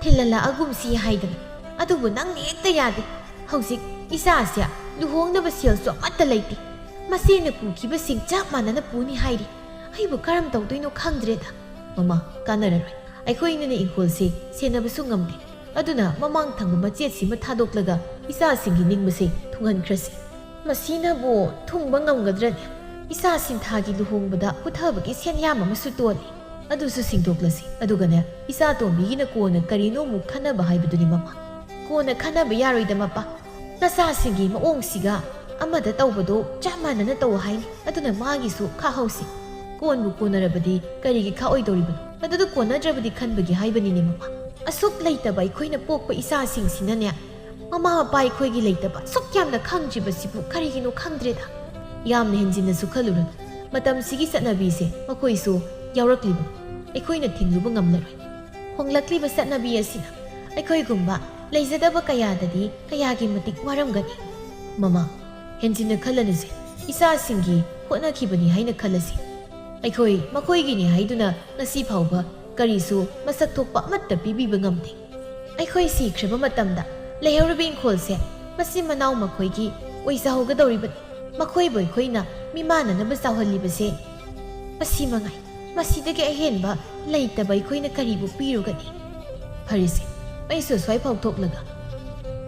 Speaker 1: ꯊꯤꯜꯍꯜꯂꯛꯑꯒꯨꯝꯁꯤ ꯍꯥꯏꯗꯅ. ꯑꯗꯨꯕꯨ ꯅꯪꯅ ꯍꯦꯛꯇ ꯌꯥꯗꯦ. ꯍꯧꯖꯤꯛ ꯏꯆꯥꯁꯦ ꯂꯨꯍꯣꯡꯅꯕ ꯁꯦꯜꯁꯨ ꯑꯃꯠꯇ ꯂꯩꯇꯦ. ꯃꯁꯦꯅ ꯄꯨꯈꯤꯕꯁꯤꯡ ꯆꯞ ꯃꯥꯟꯅꯅ ꯄꯨꯅꯤ ꯍꯥꯏꯔꯤ. ꯑꯩꯕꯨ ꯀꯔꯝ ꯇꯧꯗꯣꯏꯅꯣ ꯈꯪꯗ꯭ꯔꯦꯗ. ꯃꯃꯥ ꯀꯥꯟꯅꯔꯔꯣꯏ. ꯑꯩꯈꯣꯏꯅꯤꯅ ꯏꯪꯈꯣꯜꯁꯤ ꯁꯦꯟꯅꯕꯁꯨ ꯉꯝꯗꯦ. ꯑꯗꯨꯅ ꯃꯃꯥꯡ ꯊꯪꯕ ꯃꯆꯦꯠꯁꯤꯃ ꯊꯥꯗꯣꯛꯂꯒ ꯏꯆꯥꯁꯤꯡꯒꯤ ꯅꯤꯡꯕꯁꯦ ꯊꯨꯡꯍꯟꯈ꯭ꯔꯁꯤ. ꯃꯁꯤꯅꯕꯨ ꯊꯨꯡꯕ ꯉꯝꯒꯗ꯭ꯔꯅꯦ? ꯏꯆꯥ ꯁꯤꯟꯊꯥꯒꯤ ꯂꯨꯍꯣꯡꯕꯗ ꯄꯨꯊꯕꯒꯤ ꯁꯦꯟꯌꯥꯝ ꯑꯃꯁꯨ ꯇꯣꯜꯂꯤ. ꯑꯗꯨꯁꯨ ꯁꯤꯡꯗꯣꯛꯂꯁꯤ ꯑꯗꯨꯒꯅꯦ ꯏꯆꯥ ꯇꯣꯝꯕꯤꯒꯤꯅ ꯀꯣꯟꯅ ꯀꯔꯤꯅꯣ ꯑꯃꯨꯛ ꯈꯟꯅꯕ ꯍꯥꯏꯕꯗꯨꯅꯤ ꯃꯃꯥ ꯀꯣꯟꯅ ꯈꯟꯅꯕ ꯌꯥꯔꯣꯏꯗ ꯃꯄꯥ ꯅꯆꯥꯁꯤꯡꯒꯤ ꯃꯑꯣꯡꯁꯤꯒ ꯑꯃꯗ ꯇꯧꯕꯗꯣ ꯆꯞ ꯃꯥꯟꯅꯅ ꯇꯧ ꯍꯥꯏꯅꯤ ꯑꯗꯨꯅ ꯃꯥꯒꯤꯁꯨ ꯈꯥꯍꯧꯁꯤ ꯀꯣꯟꯕꯨ ꯀꯣꯟꯅꯔꯕꯗꯤ ꯀꯔꯤꯒꯤ ꯈꯥꯑꯣꯏꯗꯧꯔꯤꯕꯅꯣ ꯑꯗꯨꯗ ꯀꯣꯟꯅꯗ꯭ꯔꯕꯗꯤ ꯈꯟꯕꯒꯤ ꯍꯥꯏꯕꯅꯤꯅꯦ ꯃꯃꯥ ꯑꯁꯨꯛ ꯂꯩꯇꯕ ꯑꯩꯈꯣꯏꯅ ꯄꯣꯛꯄ ꯏꯆꯥꯁꯤꯡꯁꯤꯅꯅꯦ ꯃꯃꯥ ꯃꯄꯥ ꯑꯩꯈꯣꯏꯒꯤ ꯂꯩꯇꯕ ꯑꯁꯨꯛ ꯌꯥꯝꯅ ꯈꯪꯗ꯭ꯔꯤꯕꯁꯤꯕꯨ ꯀꯔꯤꯒꯤꯅꯣ ꯈꯪꯗ꯭ꯔꯦꯗ ꯌꯥꯝꯅ ꯍꯦꯟꯖꯤꯟꯅꯁꯨ ꯈꯜꯂꯨꯔꯅꯨ ꯃꯇꯝꯁꯤꯒꯤ ꯆꯠꯅꯕꯤꯁꯦ ꯃꯈꯣꯏꯁꯨ ꯌꯥꯎꯔꯛꯂꯤꯕꯅꯤ ꯑꯩꯈꯣꯏꯅ ꯊꯤꯡꯂꯨꯕ ꯉꯝꯂꯔꯣꯏ ꯍꯣꯡꯂꯛꯂꯤꯕ ꯆꯠꯅꯕꯤ ꯑꯁꯤꯅ ꯑꯩꯈꯣꯏꯒꯨꯝꯕ ꯂꯩꯖꯗꯕ ꯀꯌꯥꯗꯗꯤ ꯀꯌꯥꯒꯤ ꯃꯇꯤꯛ ꯋꯥꯔꯝꯒꯅꯤ ꯃꯃꯥ ꯍꯦꯟꯖꯤꯟꯅ ꯈꯜꯂꯅꯨꯁꯦ ꯏꯆꯥꯁꯤꯡꯒꯤ ꯍꯣꯠꯅꯈꯤꯕꯅꯤ ꯍꯥꯏꯅ ꯈꯜꯂꯁꯤ ꯑꯩꯈꯣꯏ ꯃꯈꯣꯏꯒꯤꯅꯤ ꯍꯥꯏꯗꯨꯅ ꯉꯁꯤ ꯐꯥꯎꯕ ꯀꯔꯤꯁꯨ ꯃꯁꯛ ꯊꯣꯛꯄ ꯑꯃꯠꯇ ꯄꯤꯕꯤꯕ ꯉꯝꯗꯦ ꯑꯩꯈꯣꯏ ꯁꯤꯈ꯭ꯔꯕ ꯃꯇꯝꯗ ꯂꯩꯍꯧꯔꯤꯕ ꯏꯪꯈꯣꯜꯁꯦ ꯃꯆꯤꯟ ꯃꯅꯥꯎ ꯃꯈꯣꯏꯒꯤ ꯑꯣꯏꯖꯍꯧꯒꯗꯧꯔꯤꯕꯅꯤ ꯃꯈꯣꯏꯕꯨ ꯑꯩꯈꯣꯏꯅ ꯃꯤꯃꯥꯟꯅꯅꯕ ꯆꯥꯎꯍꯜꯂꯤꯕꯁꯦ ꯃꯁꯤ ꯃꯉꯥꯏ ꯃꯁꯤꯗꯒꯤ ꯑꯍꯦꯟꯕ ꯂꯩꯇꯕ ꯑꯩꯈꯣꯏꯅ ꯀꯔꯤꯕꯨ ꯄꯤꯔꯨꯒꯅꯤ ꯐꯔꯤꯁꯦ ꯑꯩꯁꯨ ꯁ꯭ꯋꯥꯏ ꯐꯥꯎꯊꯣꯛꯂꯒ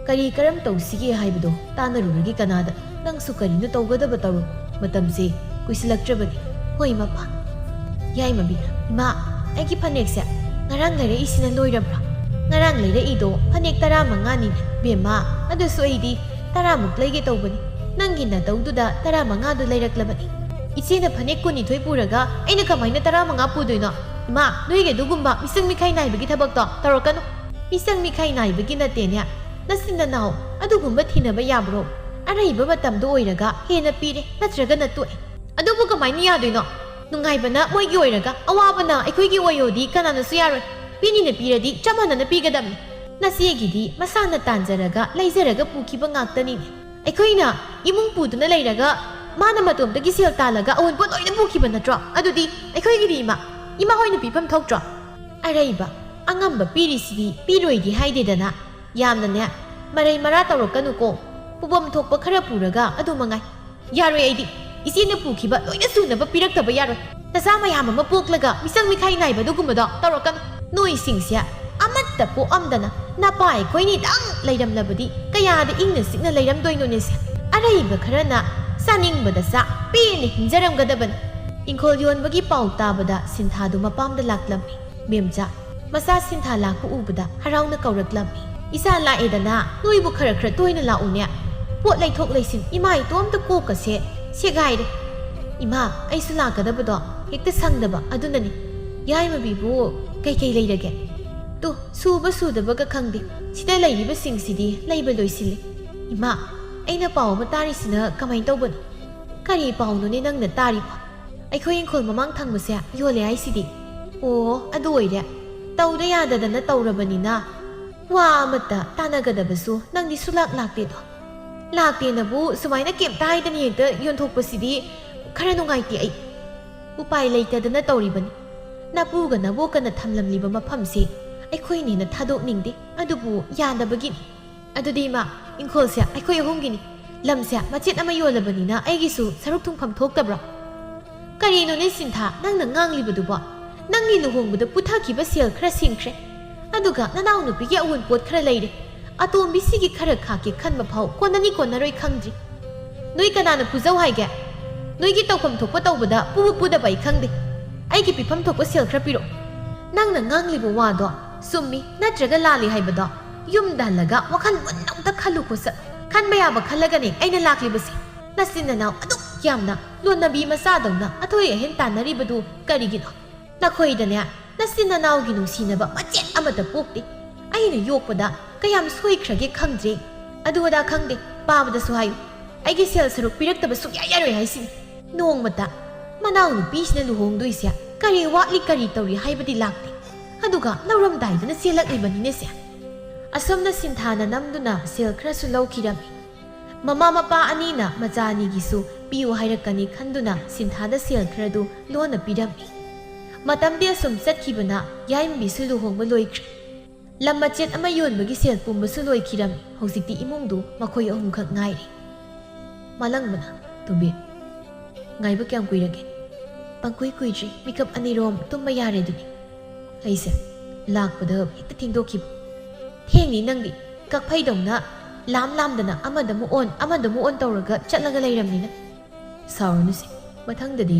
Speaker 1: ꯀꯔꯤ ꯀꯔꯝ ꯇꯧꯁꯤꯒꯦ ꯍꯥꯏꯕꯗꯣ ꯇꯥꯟꯅꯔꯨꯔꯒꯤ ꯀꯅꯥꯗ ꯅꯪꯁꯨ ꯀꯔꯤꯅꯣ ꯇꯧꯒꯗꯕ ꯇꯧꯔꯣ ꯃꯇꯝꯁꯦ ꯀꯨꯏꯁꯤꯜꯂꯛꯇ꯭ꯔꯕꯅꯤ ꯍꯣꯏ ꯃꯄꯥ ꯌꯥꯏꯃꯕꯤ ꯏꯃꯥ ꯑꯩꯒꯤ ꯐꯅꯦꯛꯁꯦ ꯉꯔꯥꯡ ꯂꯩꯔꯛꯏꯁꯤꯅ ꯂꯣꯏꯔꯕ꯭ꯔꯥ ꯉꯔꯥꯡ ꯂꯩꯔꯛꯏꯗꯣ ꯐꯅꯦꯛ 15ꯅꯤꯅꯦ ꯕꯦꯝꯃ ꯑꯗꯨꯁꯨ ꯑꯩꯗꯤ 10ꯃꯨꯛ ꯂꯩꯒꯦ ꯇꯧꯕꯅꯤ ꯅꯪꯒꯤ ꯅꯇꯧꯗꯨꯗ 15ꯗꯨ ꯂꯩꯔꯛꯂꯕꯅꯤ ꯏꯆꯦꯅ ꯐꯅꯦꯛ 12 ꯄꯨꯔꯒ ꯑꯩꯅ ꯀꯃꯥꯏꯅ 15 ꯄꯨꯗꯣꯏꯅꯣ ꯏꯃꯥ ꯅꯣꯏꯒꯤ ꯑꯗꯨꯒꯨꯝꯕ ꯃꯤꯆꯪ ꯃꯤꯈꯥꯏ ꯅꯥꯏꯕꯒꯤ ꯊꯕꯛꯇꯣ ꯇꯧꯔꯛꯀꯅꯨ ꯃꯤꯆꯪ ꯃꯤꯈꯥꯏ ꯅꯥꯏꯕꯒꯤ ꯅꯠꯇꯦꯅꯦ ꯅꯆꯤꯟ ꯅꯅꯥꯎ ꯑꯗꯨꯒꯨꯝꯕ ꯊꯤꯅꯕ ꯌꯥꯕ꯭ꯔꯣ ꯑꯔꯩꯕ ꯃꯇꯝꯗꯣ ꯑꯣꯏꯔꯒ ꯍꯦꯟꯅ ꯄꯤꯔꯦ ꯅꯠꯇ꯭ꯔꯒꯅ ꯇꯣꯛꯑꯦ ꯑꯗꯨꯕꯨ ꯀꯃꯥꯏꯅ ꯌꯥꯗꯣꯏꯅꯣ ꯅꯨꯡꯉꯥꯏꯕꯅ ꯃꯣꯏꯒꯤ ꯑꯣꯏꯔꯒ ꯑꯋꯥꯕꯅ ꯑꯩꯈꯣꯏꯒꯤ ꯑꯣꯏꯌꯣꯗꯤ ꯀꯅꯥꯅꯁꯨ ꯌꯥꯔꯣꯏ ꯄꯤꯅꯤꯅ ꯄꯤꯔꯗꯤ ꯆꯞ ꯃꯥꯟꯅꯅ ꯄꯤꯒꯗꯕꯅꯤ ꯅꯆꯦꯒꯤꯗꯤ ꯃꯁꯥꯅ ꯇꯥꯟꯖꯔꯒ ꯂꯩꯖꯔꯒ ꯄꯨꯈꯤꯕ ꯉꯥꯛꯇꯅꯤꯅꯦ ꯑꯩꯈꯣꯏꯅ ꯏꯃꯨꯡ ꯄꯨꯗꯨꯅ ꯂꯩꯔꯒ ꯃꯥꯅ ꯃꯇꯣꯝꯗꯒꯤ ꯁꯦꯜ ꯇꯥꯜꯂꯒ ꯑꯋꯨꯟꯄꯣꯠ ꯂꯣꯏꯅ ꯄꯨꯈꯤꯕ ꯅꯠꯇ꯭ꯔꯣ ꯑꯗꯨꯗꯤ ꯑꯩꯈꯣꯏꯒꯤꯗꯤ ꯏꯃꯥ ꯍꯣꯏꯅ ꯄꯤꯐꯝ ꯊꯣꯛꯇ꯭ꯔꯣ ꯑꯔꯩꯕ ꯑꯉꯝꯕ ꯄꯤꯔꯤꯁꯤꯗꯤ ꯄꯤꯔꯣꯏꯗꯤ ꯍꯥꯏꯗꯦꯗꯅ ꯌꯥꯝꯅꯅꯦ ꯃꯔꯩ ꯃꯔꯥ ꯇꯧꯔꯛꯀꯅꯨꯀꯣ ꯄꯨꯐꯝ ꯊꯣꯛꯄ ꯈꯔ ꯄꯨꯔꯒ ꯑꯗꯨ ꯃꯉꯥꯏ ꯌꯥꯔꯣꯏ ꯑꯩꯗꯤ ꯏꯆꯦꯅ ꯄꯨꯈꯤꯕ ꯂꯣꯏꯅ ꯁꯨꯅꯕ ꯄꯤꯔꯛꯇꯕ ꯌꯥꯔꯣই ꯅꯆꯥ ꯃꯌꯥꯝ ꯑꯃ ꯄꯣꯛꯂꯒ ꯃꯤꯆꯪ ꯃꯤꯈꯥꯏ ꯅꯥꯏꯕ ꯑꯗꯨꯒꯨꯝꯕꯗꯣ ꯇꯧꯔꯛꯀꯅꯨ ꯅꯣꯏꯁꯤꯡꯁꯦ ꯑꯃꯠꯇ ꯄꯣꯛꯑꯝꯗꯅ ꯅꯄꯥ ꯑꯩꯈꯣꯏꯅꯤꯗꯪ ꯂꯩꯔꯝꯂꯕꯗꯤ ꯀꯌꯥꯗ ꯏꯪꯅ ꯆꯤꯛꯅ ꯂꯩꯔꯝꯗꯣꯏꯅꯣꯅꯦꯁꯦ ꯑꯔꯩꯕ ꯈꯔꯅ ꯆꯥꯅꯤꯡꯕꯗ ꯆꯥ ꯄꯦꯟꯅ ꯍꯤꯡꯖꯔꯝꯒꯗꯕꯅꯤ ꯏꯪꯈꯣꯜ ꯌꯣꯟꯕꯒꯤ ꯄꯥꯎ ꯇꯥꯕꯗ ꯁꯤꯟꯊꯥꯗꯨ ꯃꯄꯥꯝꯗ ꯂꯥꯛꯂꯝꯃꯤ ꯃꯦꯝꯆꯥ ꯃꯆꯥ ꯁꯤꯟꯊꯥ ꯂꯥꯛꯄ ꯎꯕꯗ ꯍꯔꯥꯎꯅ ꯀꯧꯔꯛꯂꯝꯃꯤ ꯏꯆꯥ ꯂꯥꯛꯑꯦꯗꯅ ꯅꯣꯏꯕꯨ ꯈꯔ ꯈꯔ ꯇꯣꯏꯅ ꯂꯥꯛꯎꯅꯦ ꯄꯣꯠ ꯂꯩꯊꯣꯛ ꯂꯩꯁꯤꯟ ꯏꯃꯥ ꯏꯇꯣꯝꯇ ꯀꯣꯛꯀꯁꯦ ꯁꯦꯒꯥꯏꯔꯦ ꯏꯃꯥ ꯑꯩꯁꯨ ꯂꯥꯛꯀꯗꯕꯗꯣ ꯍꯦꯛꯇ ꯁꯪꯗꯕ ꯑꯗꯨꯅꯅꯤ ꯌꯥꯏꯃꯕꯤꯕꯨ ꯀꯩꯀꯩ ꯂꯩꯔꯒꯦ ꯇꯨ ꯁꯨꯕ ꯁꯨꯗꯕꯒ ꯈꯪꯗꯦ ꯁꯤꯗ ꯂꯩꯔꯤꯕꯁꯤꯡꯁꯤꯗꯤ ꯂꯩꯕ ꯂꯣꯏꯁꯤꯜꯂꯦ ꯏꯃꯥ ꯑꯩꯅ ꯄꯥꯎ ꯑꯃ ꯇꯥꯔꯤꯁꯤꯅ ꯀꯃꯥꯏꯅ ꯇꯧꯕꯅꯣ ꯀꯔꯤ ꯄꯥꯎꯅꯣꯅꯦ ꯅꯪꯅ ꯇꯥꯔꯤꯕꯣ ꯑꯩꯈꯣꯏ ꯏꯪꯈꯣꯜ ꯃꯃꯥꯡ ꯊꯪꯕꯁꯦ ꯌꯣꯜꯂꯦ ꯍꯥꯏꯁꯤꯗꯤ ꯑꯣ ꯑꯗꯨ ꯑꯣꯏꯔꯦ ꯇꯧꯗ ꯌꯥꯗꯗꯅ ꯇꯧꯔꯕꯅꯤꯅ ꯋꯥ ꯑꯃꯠꯇ ꯇꯥꯟꯅꯒꯗꯕꯁꯨ ꯅꯪꯗꯤ ꯁꯨꯂꯥꯛ ꯂꯥꯛꯇꯦꯗꯣ ꯂꯥꯛꯇꯦꯅꯕꯨ ꯁꯨꯃꯥꯏꯅ ꯀꯦꯝꯇ ꯍꯥꯏꯗꯅ ꯍꯦꯛꯇ ꯌꯣꯟꯊꯣꯛꯄꯁꯤꯗꯤ ꯈꯔ ꯅꯨꯡꯉꯥꯏꯇꯦ ꯑꯩ ꯎꯄꯥꯏ ꯂꯩꯇꯗꯅ ꯇꯧꯔꯤꯕꯅꯤ ꯅꯄꯨꯒ ꯅꯕꯣꯛꯀꯅ ꯊꯝꯂꯝꯂꯤꯕ ꯃꯐꯝꯁꯦ ꯑꯩꯈꯣꯏꯅꯦꯅ ꯊꯥꯗꯣꯛꯅꯤꯡꯗꯦ ꯑꯗꯨꯕꯨ ꯌꯥꯗꯕꯒꯤꯅꯤ ꯑꯗꯨꯗꯤ ꯏꯃꯥ ꯏꯪꯈꯣꯜꯁꯦ ꯑꯩꯈꯣꯏ ꯑꯍꯨꯝꯒꯤꯅꯤ ꯂꯝꯁꯦ ꯃꯆꯦꯠ ꯑꯃ ꯌꯣꯜꯂꯕꯅꯤꯅ ꯑꯩꯒꯤꯁꯨ ꯁꯔꯨꯛ ꯊꯨꯡꯐꯝ ꯊꯣꯛꯇꯕ꯭ꯔꯣ ꯀꯔꯤꯅꯣꯅꯦ ꯁꯤꯟꯊꯥ ꯅꯪꯅ ꯉꯥꯡꯂꯤꯕꯗꯨꯕꯣ ꯅꯪꯒꯤ ꯂꯨꯍꯣꯡꯕꯗ ꯄꯨꯊꯈꯤꯕ ꯁꯦꯜ ꯈꯔ ꯁꯤꯡꯈ꯭ꯔꯦ ꯑꯗꯨꯒ ꯅꯅꯥꯎꯅꯨꯄꯤꯒꯤ ꯑꯋꯨꯟꯄꯣꯠ ꯈꯔ ꯂꯩꯔꯦ ꯑꯇꯣꯝꯕꯤꯁꯤꯒꯤ ꯈꯔ ꯈꯥꯛꯀꯦ ꯈꯟꯕ ꯐꯥꯎ ꯀꯣꯟꯅꯅꯤ ꯀꯣꯟꯅꯔꯣꯏ ꯈꯪꯗ꯭ꯔꯤ ꯅꯣꯏ ꯀꯅꯥꯅ ꯄꯨꯖꯧ ꯍꯥꯏꯒꯦ ꯅꯣꯏꯒꯤ ꯇꯧꯐꯝ ꯊꯣꯛꯄ ꯇꯧꯕꯗ ꯄꯨꯗꯕ ꯑꯩ ꯈꯪꯗꯦ ꯑꯩꯒꯤ ꯄꯤꯐꯝ ꯊꯣꯛꯄ ꯁꯦꯜ ꯈꯔ ꯄꯤꯔꯛꯑꯣ ꯅꯪꯅ ꯉꯥꯡꯂꯤꯕ ꯋꯥꯗꯣ ꯆꯨꯝꯃꯤ ꯅꯠꯇ꯭ꯔꯒ ꯂꯥꯜꯂꯤ ꯍꯥꯏꯕꯗꯣ ꯌꯨꯝꯗ ꯍꯜꯂꯒ ꯋꯥꯈꯜ ꯃꯨꯟꯅ ꯑꯝꯇ ꯈꯜꯂꯨꯀꯣ ꯈꯟꯕ ꯌꯥꯕ ꯈꯜꯂꯒꯅꯦ ꯑꯩꯅ ꯂꯥꯛꯂꯤꯕꯁꯦ ꯅꯆꯤꯟ ꯅꯅꯥꯎ ꯑꯗꯨꯛ ꯌꯥꯝꯅ ꯂꯣꯟꯅꯕꯤ ꯃꯆꯥꯗꯧꯅ ꯑꯊꯣꯏ ꯑꯍꯦꯟ ꯇꯥꯟꯅꯔꯤꯕꯗꯨ ꯀꯔꯤꯒꯤꯅꯣ ꯅꯈꯣꯏꯗꯅꯦ ꯅꯆꯤꯟ ꯅꯅꯥꯎꯒꯤ ꯅꯨꯡꯁꯤꯅꯕ ꯃꯆꯦꯠ ꯑꯃꯠꯇ ꯄꯣꯛꯇꯦ ꯑꯩꯅ ꯌꯣꯛꯄꯗ ꯀꯌꯥꯝ ꯁꯣꯏꯈ꯭ꯔꯒꯦ ꯈꯪꯗ꯭ꯔꯦ ꯑꯗꯨ ꯑꯗꯥ ꯈꯪꯗꯦ ꯄꯥꯕꯗꯁꯨ ꯍꯥꯏꯌꯨ ꯑꯩꯒꯤ ꯁꯦꯜ ꯁꯔꯨꯛ ꯄꯤꯔꯛꯇꯕ ꯁꯨꯛꯌꯥ ꯌꯥꯔꯣꯏ ꯍꯥꯏꯁꯤꯅꯤ ꯅꯣꯡꯃꯇ ꯃꯅꯥꯎ ꯅꯨꯄꯤꯁꯤꯅ ꯂꯨꯍꯣꯡꯗꯣꯏꯁꯦ ꯀꯔꯤ ꯋꯥꯠꯂꯤ ꯀꯔꯤ ꯇꯧꯔꯤ ꯍꯥꯏꯕꯗꯤ ꯂꯥꯛꯇꯦ ꯑꯗꯨꯒ ꯂꯧꯔꯝꯗꯥꯏꯗꯅ ꯆꯦꯜꯂꯛꯂꯤꯕꯅꯤꯅꯦꯁꯦ ꯑꯁꯣꯝꯅ ꯁꯤꯟꯊꯥꯅ ꯅꯝꯗꯨꯅ ꯁꯦꯜ ꯈꯔꯁꯨ ꯂꯧꯈꯤꯔꯝꯃꯤ ꯃꯃꯥ ꯃꯄꯥ ꯑꯅꯤꯅ ꯃꯆꯥ ꯑꯅꯤꯒꯤꯁꯨ ꯄꯤꯌꯨ ꯍꯥꯏꯔꯛꯀꯅꯤ ꯈꯟꯗꯨꯅ ꯁꯤꯟꯊꯥꯗ ꯁꯦꯜ ꯈꯔꯗꯨ ꯂꯣꯟꯅ ꯄꯤꯔꯝꯃꯤ ꯃꯇꯝꯗꯤ ꯑꯁꯨꯝ ꯆꯠꯈꯤꯕꯅ ꯌꯥꯏꯃꯕꯤꯁꯨ ꯂꯨꯍꯣꯡꯕ ꯂꯣꯏꯈ꯭ꯔꯦ ꯂꯝ ꯃꯆꯦꯠ ꯑꯃ ꯌꯣꯟꯕꯒꯤ ꯁꯦꯜ ꯄꯨꯝꯕꯁꯨ ꯂꯣꯏꯈꯤꯔꯝꯃꯤ ꯍꯧꯖꯤꯛꯇꯤ ꯏꯃꯨꯡꯗꯨ ꯃꯈꯣꯏ ꯑꯍꯨꯝꯈꯛ ꯉꯥꯏꯔꯦ ꯃꯥꯂꯪꯕꯅ ꯇꯣꯝꯕꯤ ꯉꯥꯏꯕ ꯀꯌꯥꯝ ꯀꯨꯏꯔꯒꯦ ꯄꯪꯀꯨꯏ ꯀꯨꯏꯗ꯭ꯔꯤ ꯃꯤꯀꯞ ꯑꯅꯤꯔꯣꯝ ꯇꯨꯝꯕ ꯌꯥꯔꯦ ꯑꯗꯨꯅꯤ ꯑꯩꯁꯦ ꯂꯥꯛꯄꯗ ꯍꯦꯛꯇ ꯊꯦꯡꯗꯣꯛꯈꯤꯕ ꯊꯦꯡꯅꯤ ꯅꯪꯗꯤ ꯀꯛꯐꯩꯗꯧꯅ ꯂꯥꯝꯗꯅ ꯑꯃꯗꯃꯨꯛ ꯑꯣꯟ ꯇꯧꯔꯒ ꯆꯠꯂꯒ ꯂꯩꯔꯝꯅꯤꯅ ꯁꯥꯎꯔꯅꯨꯁꯦ ꯃꯊꯪꯗꯗꯤ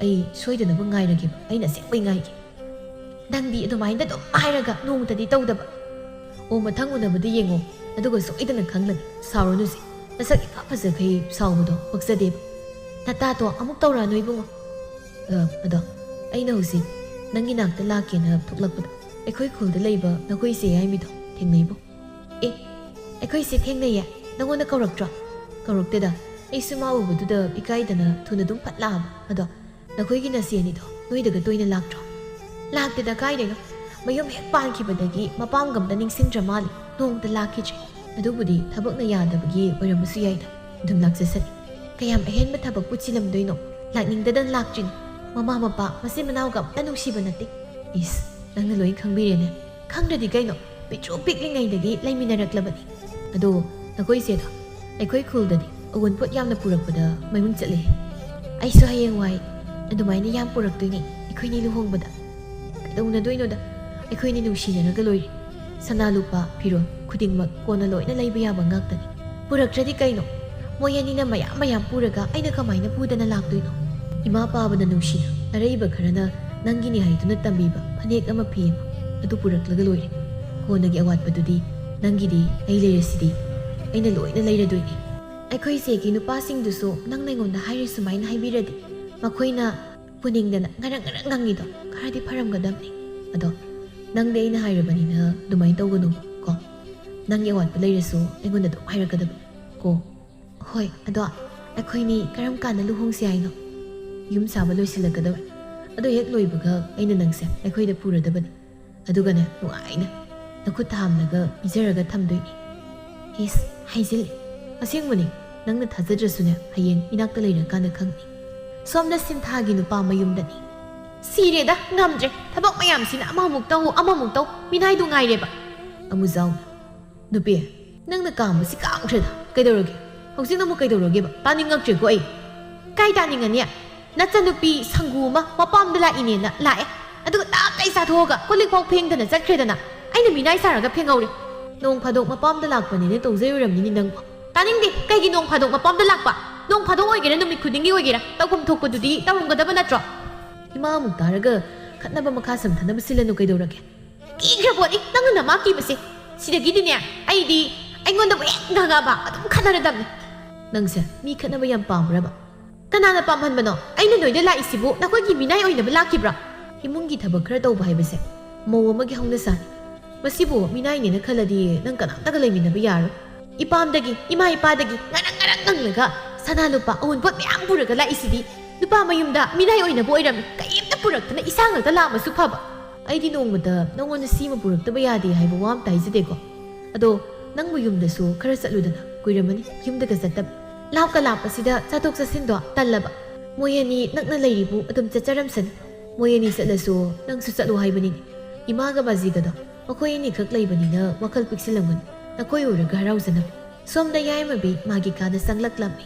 Speaker 1: ꯑꯩ ꯁꯣꯏꯗꯅꯕ ꯉꯥꯏꯔꯒꯦꯕ ꯑꯩꯅ ꯑꯁꯦꯡꯕꯩ ꯉꯥꯏꯒꯦ ꯅꯪꯗꯤ ꯑꯗꯨꯃꯥꯏꯅ ꯑꯗꯨꯝ ꯍꯥꯏꯔꯒ ꯅꯣꯡꯃꯇꯗꯤ ꯇꯧꯗꯕ ꯑꯣ ꯃꯊꯪ ꯎꯅꯕꯗ ꯌꯦꯡꯉꯣ ꯑꯗꯨꯒ ꯁꯣꯏꯗꯅ ꯈꯪꯂꯅꯤ ꯁꯥꯎꯔꯅꯨꯁꯦ ꯅꯁꯛ ꯏꯐ ꯐꯖꯈꯩ ꯁꯥꯎꯕꯗꯣ ꯄꯛꯆꯗꯦꯕ ꯅꯇꯥꯗꯣ ꯑꯃꯨꯛ ꯇꯧꯔꯛꯑꯅꯨ ꯏꯕꯨꯡꯉꯣ ꯑꯗꯣ ꯑꯩꯅ ꯍꯧꯖꯤꯛ ꯅꯪꯒꯤ ꯅꯥꯛꯇ ꯂꯥꯛꯀꯦꯅ ꯊꯣꯛꯂꯛꯄꯗ ꯑꯩꯈꯣꯏ ꯈꯨꯜꯗ ꯂꯩꯕ ꯅꯈꯣꯏꯁꯦ ꯍꯥꯏꯃꯤꯗꯣ ꯊꯦꯡꯅꯩꯕꯣ ꯑꯦ ꯑꯩꯈꯣꯏꯁꯦ ꯊꯦꯡꯅꯩꯌꯦ ꯅꯪꯉꯣꯟꯗ ꯀꯧꯔꯛꯇ꯭ꯔꯣ ꯀꯧꯔꯛꯇꯦꯗ ꯑꯩꯁꯨ ꯃꯥ ꯎꯕꯗꯨꯗ ꯏꯀꯥꯏꯗꯅ ꯊꯨꯅ ꯑꯗꯨꯝ ꯐꯠ ꯂꯥꯛꯑꯕ ꯑꯗꯣ ꯅꯈꯣꯏꯒꯤ ꯅꯆꯦ ꯑꯅꯤꯗꯣ ꯅꯣꯏꯗꯒ ꯇꯣꯏꯅ ꯂꯥꯛꯇ꯭ꯔꯣ ꯂꯥꯛꯇꯦꯗ ꯀꯥꯏꯗꯩꯅꯣ ꯃꯌꯨꯝ ꯍꯦꯛ ꯄꯥꯟꯈꯤꯕꯗꯒꯤ ꯃꯄꯥꯝꯒ ꯑꯝꯇ ꯅꯤꯡꯁꯤꯡꯗ꯭ꯔ ꯃꯥꯜꯂꯦ ꯅꯣꯡꯃꯇ ꯂꯥꯛꯈꯤꯗ꯭ꯔꯦ ꯑꯗꯨꯕꯨꯗꯤ ꯊꯕꯛꯅ ꯌꯥꯗꯕꯒꯤ ꯑꯣꯏꯔꯝꯕꯁꯨ ꯌꯥꯏꯗ ꯑꯗꯨꯝ ꯂꯥꯛꯆꯁꯅꯤ ꯀꯌꯥꯝ ꯑꯍꯦꯟꯕ ꯊꯕꯛ ꯄꯨꯠꯁꯤꯜꯂꯝꯗꯣꯏꯅꯣ ꯂꯥꯛꯅꯤꯡꯗꯗꯅ ꯂꯥꯛꯇ꯭ꯔꯤꯅꯤ ꯃꯃꯥ ꯃꯄꯥ ꯃꯆꯤꯟ ꯃꯅꯥꯎꯒ ꯑꯝꯇ ꯅꯨꯡꯁꯤꯕ ꯅꯠꯇꯦ ꯏꯁ ꯅꯪꯅ ꯂꯣꯏ ꯈꯪꯕꯤꯔꯦꯅꯦ ꯈꯪꯗ꯭ꯔꯗꯤ ꯀꯩꯅꯣ ꯄꯤꯛꯇ꯭ꯔꯨ ꯄꯤꯛꯂꯤꯉꯩꯗꯒꯤ ꯂꯩꯃꯤꯟꯅꯔꯛꯂꯕꯅꯤ ꯑꯗꯣ ꯅꯈꯣꯏꯁꯦꯗꯣ ꯑꯩꯈꯣꯏ ꯈꯨꯜꯗꯗꯤ ꯑꯋꯨꯟꯄꯣꯠ ꯌꯥꯝꯅ ꯄꯨꯔꯛꯄꯗ ꯃꯃꯤꯡ ꯆꯠꯂꯦ ꯑꯩꯁꯨ ꯍꯌꯦꯡꯋꯥꯏ ꯑꯗꯨꯃꯥꯏꯅ ꯌꯥꯝ ꯄꯨꯔꯛꯇꯣꯏꯅꯦ ꯑꯩꯈꯣꯏꯅꯤ ꯂꯨꯍꯣꯡꯕꯗ ꯀꯩꯗꯧꯅꯗꯣꯏꯅꯣꯗ ꯑꯩꯈꯣꯏꯅꯤ ꯅꯨꯡꯁꯤꯅꯔꯒ ꯂꯣꯏꯔꯦ ꯁꯅꯥ lupa ꯐꯤꯔꯣꯜ ꯈꯨꯗꯤꯡꯃꯛ ꯀꯣꯟꯅ ꯂꯣꯏꯅ ꯂꯩꯕ ꯌꯥꯕ ꯉꯥꯛꯇꯅꯤ ꯄꯨꯔꯛꯇ꯭ꯔꯗꯤ ꯀꯩꯅꯣ ꯃꯣꯏ ꯑꯅꯤꯅ ꯃꯌꯥꯝ ꯃꯌꯥꯝ ꯄꯨꯔꯒ ꯑꯩꯅ ꯀꯃꯥꯏꯅ ꯄꯨꯗꯅ ꯂꯥꯛꯇꯣꯏꯅꯣ ꯏꯃꯥ ꯄꯥꯕꯅ ꯅꯨꯡꯁꯤꯅ ꯑꯔꯩꯕ ꯈꯔꯅ ꯅꯪꯒꯤꯅꯤ ꯍꯥꯏꯗꯨꯅ ꯇꯝꯕꯤꯕ ꯐꯅꯦꯛ ꯑꯃ ꯐꯤ ꯑꯃ ꯑꯗꯨ ꯄꯨꯔꯛꯂꯒ ꯂꯣꯏꯔꯦ ꯀꯣꯟꯅꯒꯤ ꯑꯋꯥꯠꯄꯗꯨꯗꯤ ꯅꯪꯒꯤꯗꯤ ꯑꯩ ꯂꯩꯔꯁꯤꯗꯤ ꯑꯩꯅ ꯂꯣꯏꯅ ꯂꯩꯔꯗꯣꯏꯅꯤ ꯑꯩꯈꯣꯏ ꯆꯦꯒꯤ ꯅꯨꯄꯥꯁꯤꯡꯗꯨꯁꯨ ꯅꯪꯅ ꯑꯩꯉꯣꯟꯗ ꯍꯥꯏꯔꯤ ꯁꯨꯃꯥꯏꯅ ꯍꯥꯏꯕꯤꯔꯗꯤ ꯃꯈꯣꯏꯅ ꯄꯨꯅꯤꯡꯗꯅ ꯉꯔꯪ ꯉꯔꯪ ꯉꯪꯉꯤꯗꯣ ꯈꯔꯗꯤ ꯐꯔꯝꯒꯗꯕꯅꯤ ꯑꯗꯣ ꯅꯪꯗꯤ ꯑꯩꯅ ꯍꯥꯏꯔꯕꯅꯤꯅ ꯑꯗꯨꯃꯥꯏꯅ ꯇꯧꯒꯅꯨ ꯀꯣ ꯅꯪꯒꯤ ꯑꯋꯥꯠꯄ ꯂꯩꯔꯁꯨ ꯑꯩꯉꯣꯟꯗ ꯑꯗꯨꯝ ꯍꯥꯏꯔꯛꯀꯗꯕ ꯀꯣ ꯍꯣꯏ ꯑꯗꯣ ꯑꯩꯈꯣꯏꯅꯤ ꯀꯔꯝ ꯀꯥꯟꯗ ꯂꯨꯍꯣꯡꯁꯤ ꯍꯥꯏꯅꯣ ꯌꯨꯝ ꯁꯥꯕ ꯂꯣꯏꯁꯤꯜꯂꯛꯀꯗꯧꯔꯦ ꯑꯗꯣ ꯍꯦꯛ ꯂꯣꯏꯕꯒ ꯑꯩꯅ ꯅꯪꯁꯦ ꯑꯩꯈꯣꯏꯗ ꯄꯨꯔꯗꯕꯅꯤ ꯑꯗꯨꯒꯅꯦ ꯅꯨꯡꯉꯥꯏꯅ ꯅꯈꯨꯠ ꯊꯥꯝꯂꯒ ꯄꯤꯖꯔꯒ ꯊꯝꯗꯣꯏꯅꯤ ꯏꯁ ꯍꯥꯏꯖꯤꯜꯂꯦ ꯑꯁꯦꯡꯕꯅꯤ ꯅꯪꯅ ꯊꯥꯖꯗ꯭ꯔꯁꯨꯅꯦ ꯍꯌꯦꯡ ꯏꯅꯥꯛꯇ ꯂꯩꯔꯀꯥꯟꯗ ꯈꯪꯅꯤ ꯁꯣꯝꯗ ꯁꯤꯟꯊꯥꯒꯤ ꯅꯨꯄꯥ ꯃꯌꯨꯝꯗꯅꯤ ꯁꯤꯔꯦꯗ ꯉꯝꯗ꯭ꯔꯦ ꯊꯕꯛ ꯃꯌꯥꯝꯁꯤꯅ ꯑꯃꯃꯨꯛ ꯇꯧ ꯑꯃꯃꯨꯛ ꯇꯧ ꯃꯤꯅꯥꯏꯗꯨ ꯉꯥꯏꯔꯦꯕ ꯑꯃꯨꯖꯥꯎꯅ ꯅꯨꯄꯤ ꯅꯪꯅ ꯀꯥꯝꯕꯁꯤ ꯀꯥꯝꯈ꯭ꯔꯦꯗ ꯀꯩꯗꯧꯔꯒꯦ ꯍꯧꯖꯤꯛ ꯑꯃꯨꯛ ꯀꯩꯗꯧꯔꯒꯦꯕ ꯇꯥꯅꯤꯡꯉꯛꯇ꯭ꯔꯦꯀꯣ ꯑꯩ ꯀꯥꯏ ꯇꯥꯅꯤꯡꯉꯅꯤ ꯅꯆꯟꯅꯨꯄꯤ ꯁꯪꯒꯨ ꯑꯃ ꯃꯄꯥꯝꯗ ꯂꯥꯛꯏꯅꯦꯅ ꯂꯥꯛꯑꯦ ꯑꯗꯨꯒ ꯇꯥꯞꯇꯩ ꯆꯥꯊꯣꯛꯑꯒ ꯀꯣꯜꯂꯤꯛꯐꯥꯎ ꯐꯦꯡꯗꯅ ꯆꯠꯈ꯭ꯔꯦꯗꯅ ꯑꯩꯅ ꯃꯤꯅꯥꯏ ꯁꯥꯔꯒ ꯐꯦꯡꯍꯧꯔꯦ ꯅꯣꯡ ꯐꯥꯗꯣꯛ ꯃꯄꯥꯝꯗ ꯂꯥꯛꯄꯅꯤꯅ ꯇꯧꯖꯔꯨꯔꯝꯅꯤꯅꯤ ꯅꯪꯕꯨ ꯇꯥꯅꯤꯡꯗꯦ ꯀꯩꯒꯤ ꯅꯣꯡ ꯐꯥꯗꯣꯛ ꯃꯄꯥꯝꯗ ꯂꯥꯛꯄ ꯅꯣꯡ ꯐꯥꯗꯣꯛ ꯑꯣꯏꯒꯦꯔꯥ ꯅꯨꯃꯤꯠ ꯈꯨꯗꯤꯡꯒꯤ ꯑꯣꯏꯒꯦꯔꯥ ꯇꯧꯐꯝ ꯊꯣꯛꯄꯗꯨꯗꯤ ꯇꯧꯔꯝꯒꯗꯕ ꯅꯠꯇ꯭ꯔꯣ ꯏꯃꯥ ꯑꯃꯨꯛ ꯇꯥꯔꯒ ꯈꯠꯅꯕ ꯃꯈꯥ ꯁꯝꯊꯅꯕ ꯁꯤꯜꯂꯅꯨ ꯀꯩꯗꯧꯔꯒꯦ ꯀꯤꯈ꯭ꯔꯕꯣꯠꯅꯤ ꯅꯪꯅ ꯅꯃꯥ ꯀꯤꯕꯁꯦ ꯁꯤꯗꯒꯤꯗꯤꯅꯦ ꯑꯩꯉꯣꯟꯗꯕꯨ ꯍꯦꯛ ꯉꯥꯡꯉꯛꯑꯕ ꯑꯗꯨꯝ ꯈꯠꯅꯔꯗꯕꯅꯤ ꯅꯪꯁꯦ ꯃꯤ ꯈꯠꯅꯕ ꯌꯥꯝ ꯄꯥꯝꯕ꯭ꯔꯕ ꯀꯅꯥꯅ ꯄꯥꯝꯍꯟꯕꯅꯣ ꯑꯩꯅ ꯅꯣꯏꯗ ꯂꯥꯛꯏꯁꯤꯕꯨ ꯅꯈꯣꯏꯒꯤ ꯃꯤꯅꯥꯏ ꯑꯣꯏꯅꯕ ꯂꯥꯛꯈꯤꯕ꯭ꯔꯥ ꯏꯃꯨꯡꯒꯤ ꯊꯕꯛ ꯈꯔ ꯇꯧꯕ ꯍꯥꯏꯕꯁꯦ ꯃꯧ ꯑꯃꯒꯤ ꯍꯧꯅꯁꯥꯅꯤ ꯃꯁꯤꯕꯨ ꯃꯤꯅꯥꯏꯅꯦꯅ ꯈꯜꯂꯗꯤ ꯅꯪ ꯀꯅꯥꯝꯇꯒ ꯂꯩꯃꯤꯟꯅꯕ ꯌꯥꯔꯣꯏ ꯏꯄꯥꯝꯗꯒꯤ ꯏꯃꯥ ꯏꯄꯥꯗꯒꯤ ꯉꯔꯪ ꯉꯔꯪ ꯉꯪꯂꯒ ꯁꯅꯥ ꯂꯨꯄꯥ ꯑꯋꯨꯟꯄꯣꯠ ꯃꯌꯥꯝ ꯄꯨꯔꯒ ꯂꯥꯛꯏꯁꯤꯗꯤ ꯅꯨꯄꯥ ꯃꯌꯨꯝꯗ ꯃꯤꯅꯥꯏ ꯑꯣꯏꯅꯕ ꯑꯣꯏꯔꯝꯃꯤ ꯀꯩꯝꯇ ꯄꯨꯔꯛꯇꯅ ꯏꯁꯥ ꯉꯥꯛꯇ ꯂꯥꯛꯑꯃꯁꯨ ꯐꯕ ꯑꯩꯗꯤ ꯅꯣꯡꯃꯗ ꯅꯪꯉꯣꯟꯗ ꯁꯤꯃ ꯄꯨꯔꯛꯇꯕ ꯌꯥꯗꯦ ꯍꯥꯏꯕ ꯋꯥ ꯑꯝꯇ ꯍꯥꯏꯖꯗꯦꯀꯣ ꯑꯗꯣ ꯅꯪꯕꯨ ꯌꯨꯝꯗꯁꯨ ꯈꯔ ꯆꯠꯂꯨꯗꯅ ꯀꯨꯏꯔꯝꯃꯅꯤ ꯌꯨꯝꯗꯒ ꯆꯠꯇꯕ ꯂꯥꯞꯀ ꯂꯥꯞꯄꯁꯤꯗ ꯆꯠꯊꯣꯛ ꯆꯠꯁꯤꯟꯗꯣ ꯇꯜꯂꯕ ꯃꯣꯏ ꯑꯅꯤ ꯅꯛꯅ ꯂꯩꯔꯤꯕꯨ ꯑꯗꯨꯝ ꯆꯠꯆꯔꯝꯁꯅꯤ ꯃꯣꯏ ꯑꯅꯤ ꯆꯠꯂꯁꯨ ꯅꯪꯁꯨ ꯆꯠꯂꯨ ꯍꯥꯏꯕꯅꯤꯅꯦ ꯏꯃꯥꯒ ꯕꯥꯖꯤꯒꯗꯣ ꯃꯈꯣꯏ ꯑꯅꯤꯈꯛ ꯂꯩꯕꯅꯤꯅ ꯋꯥꯈꯜ ꯄꯤꯛꯁꯤꯜꯂꯝꯒꯅꯤ ꯅꯈꯣꯏ ꯎꯔꯒ ꯍꯔꯥꯎꯖꯅꯕ ꯁꯣꯝꯗ ꯌꯥꯏꯃꯕꯤ ꯃꯥꯒꯤ ꯀꯥꯗ ꯆꯪꯂꯛꯂꯝꯃꯤ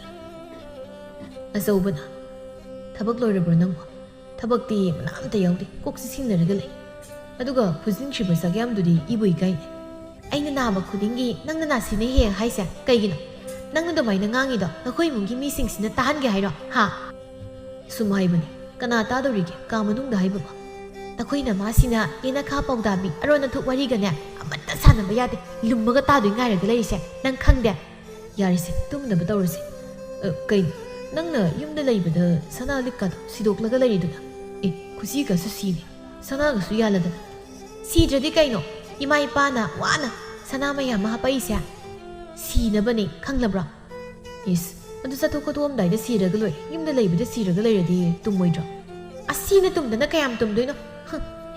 Speaker 1: ꯑꯆꯧꯕꯅ ꯊꯕꯛ ꯂꯣꯏꯔꯕ꯭ꯔꯣ ꯅꯪꯕꯨ ꯊꯕꯛꯇꯤ ꯃꯅꯥꯝꯇ ꯌꯥꯎꯗꯦ ꯀꯣꯛꯁꯤ ꯁꯤꯡꯅꯔꯒ ꯂꯩ ꯑꯗꯨꯒ ꯐꯨꯖꯤꯟꯈ꯭ꯔꯤꯕ ꯆꯥꯛꯌꯥꯝꯗꯨꯗꯤ ꯏꯕꯨ ꯏꯀꯥꯏꯅꯦ ꯑꯩꯅ ꯅꯥꯕ ꯈꯨꯗꯤꯡꯒꯤ ꯅꯪꯅ ꯅꯥꯁꯤꯅ ꯍꯦꯛ ꯍꯥꯏꯁꯦ ꯀꯩꯒꯤꯅꯣ ꯅꯪꯅ ꯑꯗꯨꯃꯥꯏꯅ ꯉꯥꯡꯉꯤꯗꯣ ꯅꯈꯣꯏ ꯏꯃꯨꯡꯒꯤ ꯃꯤꯁꯤꯡꯁꯤꯅ ꯇꯥꯍꯟꯒꯦ ꯍꯥꯏꯔꯣ ꯍꯥ ꯁꯨꯝ ꯍꯥꯏꯕꯅꯤ ꯀꯅꯥ ꯇꯥꯗꯧꯔꯤꯒꯦ ꯀꯥ ꯃꯅꯨꯡꯗ ꯍꯥꯏꯕꯕꯣ ꯅꯈꯣꯏ ꯅꯃꯥꯁꯤꯅ ꯌꯦꯅꯈꯥ ꯄꯥꯎꯗꯥꯕꯤ ꯑꯔꯣꯟ ꯑꯊꯨꯞ ꯋꯥꯔꯤꯒꯅꯦ ꯑꯃꯠꯇ ꯁꯥꯟꯅꯕ ꯌꯥꯗꯦ ꯂꯨꯝꯃꯒ ꯇꯥꯗꯣꯏ ꯉꯥꯏꯔꯒ ꯂꯩꯔꯤꯁꯦ ꯅꯪ ꯈꯪꯗꯦ ꯌꯥꯔꯤꯁꯦ ꯇꯨꯝꯅꯕ ꯇꯧꯔꯁꯦ ꯀꯩꯅꯣ ꯅꯪꯅ ꯌꯨꯝꯗ ꯂꯩꯕꯗ ꯁꯅꯥ ꯂꯤꯛꯀꯗꯣ ꯁꯤꯗꯣꯛꯂꯒ ꯂꯩꯔꯤꯗꯨꯅ ꯈꯨꯁꯤꯒꯁꯨ ꯁꯤꯅꯤ ꯁꯅꯥꯒꯁꯨ ꯌꯥꯜꯂꯗꯅ ꯁꯤꯗ꯭ꯔꯗꯤ ꯀꯩꯅꯣ ꯏꯃꯥ ꯏꯄꯥꯅ ꯋꯥꯅ ꯁꯅꯥ ꯃꯌꯥꯝ ꯑꯃ ꯍꯥꯞꯄꯛꯏꯁꯦ ꯁꯤꯅꯕꯅꯦ ꯈꯪꯂꯕ꯭ꯔꯥ ꯏꯁ ꯑꯗꯨ ꯆꯠꯊꯣꯛ ꯈꯣꯠꯇꯣꯛꯑꯝꯗꯥꯏꯗ ꯁꯤꯔꯒ ꯂꯣꯏꯔꯦ ꯌꯨꯝꯗ ꯂꯩꯕꯗ siraga ꯂꯩꯔꯗꯤ ꯇꯨꯝꯃꯣꯏꯗ꯭ꯔꯣ ꯑꯁꯤꯅ ꯇꯨꯝꯗꯅ ꯀꯌꯥꯝ ꯇꯨꯝꯗꯣꯏꯅꯣ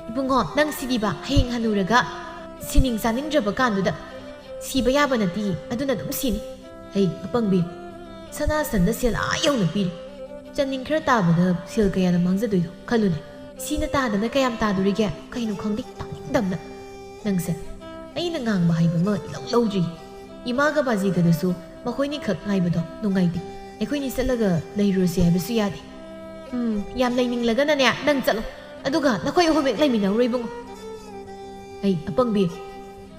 Speaker 1: ꯏꯕꯨꯡꯉꯣ ꯅꯪ ꯁꯤꯗꯤꯕ ꯍꯌꯦꯡ ꯍꯟꯅꯨꯔꯒ sining ꯆꯥꯅꯤꯡꯗ꯭ꯔꯕ ꯀꯥꯟꯗꯨꯗ siba ꯌꯥꯕ ꯅꯠꯇꯤ ꯑꯗꯨꯅ ꯑꯗꯨꯝ ꯁꯤꯅꯤ ꯑꯩ ꯑꯄꯪꯕꯤ ꯁꯅꯥ ꯁꯟꯗ ꯁꯦꯜ ꯌꯧꯅ ꯄꯤꯔꯤ ꯆꯟꯅꯤꯡ ꯈꯔ ꯇꯥꯕꯗ ꯁꯦꯜ ꯀꯌꯥꯅ ꯃꯥꯡꯖꯗꯣꯏꯅꯣ ꯈꯜꯂꯨꯅꯦ ꯁꯤꯅ ꯇꯥꯗꯅ ꯀꯌꯥꯝ ꯇꯥꯗꯣꯔꯤꯒꯦ ꯀꯩꯅꯣ ꯈꯪꯗꯦ ꯇꯥꯅꯤꯡꯗꯝꯅ ꯅꯪꯁꯦ ꯑꯩꯅ ꯉꯥꯡꯕ ꯍꯥꯏꯕ ꯑꯃ ꯏꯂꯧ ꯂꯧꯗ꯭ꯔꯤ ꯏꯃꯥꯒ ꯕꯥꯖꯤꯒꯗꯁꯨ ꯃꯈꯣꯏꯅꯤ ꯈꯛ ꯉꯥꯏꯕꯗꯣ ꯅꯨꯡꯉꯥꯏꯇꯦ ꯑꯩꯈꯣꯏꯅꯤ ꯆꯠꯂꯒ ꯂꯩꯔꯨꯔꯁꯤ ꯍꯥꯏꯕꯁꯨ ꯌꯥꯗꯦ ꯌꯥꯝ ꯂꯩꯅꯤꯡꯂꯒꯅꯅꯦ ꯅꯪ ꯆꯠꯂꯣ ꯑꯗꯨꯒ ꯅꯈꯣꯏ ꯑꯍꯨꯝ ꯍꯦꯛ ꯂꯩꯃꯤꯟꯅꯧꯔꯣ ꯏꯕꯨꯡꯉꯣ ꯑꯩ ꯑꯄꯪꯕꯤ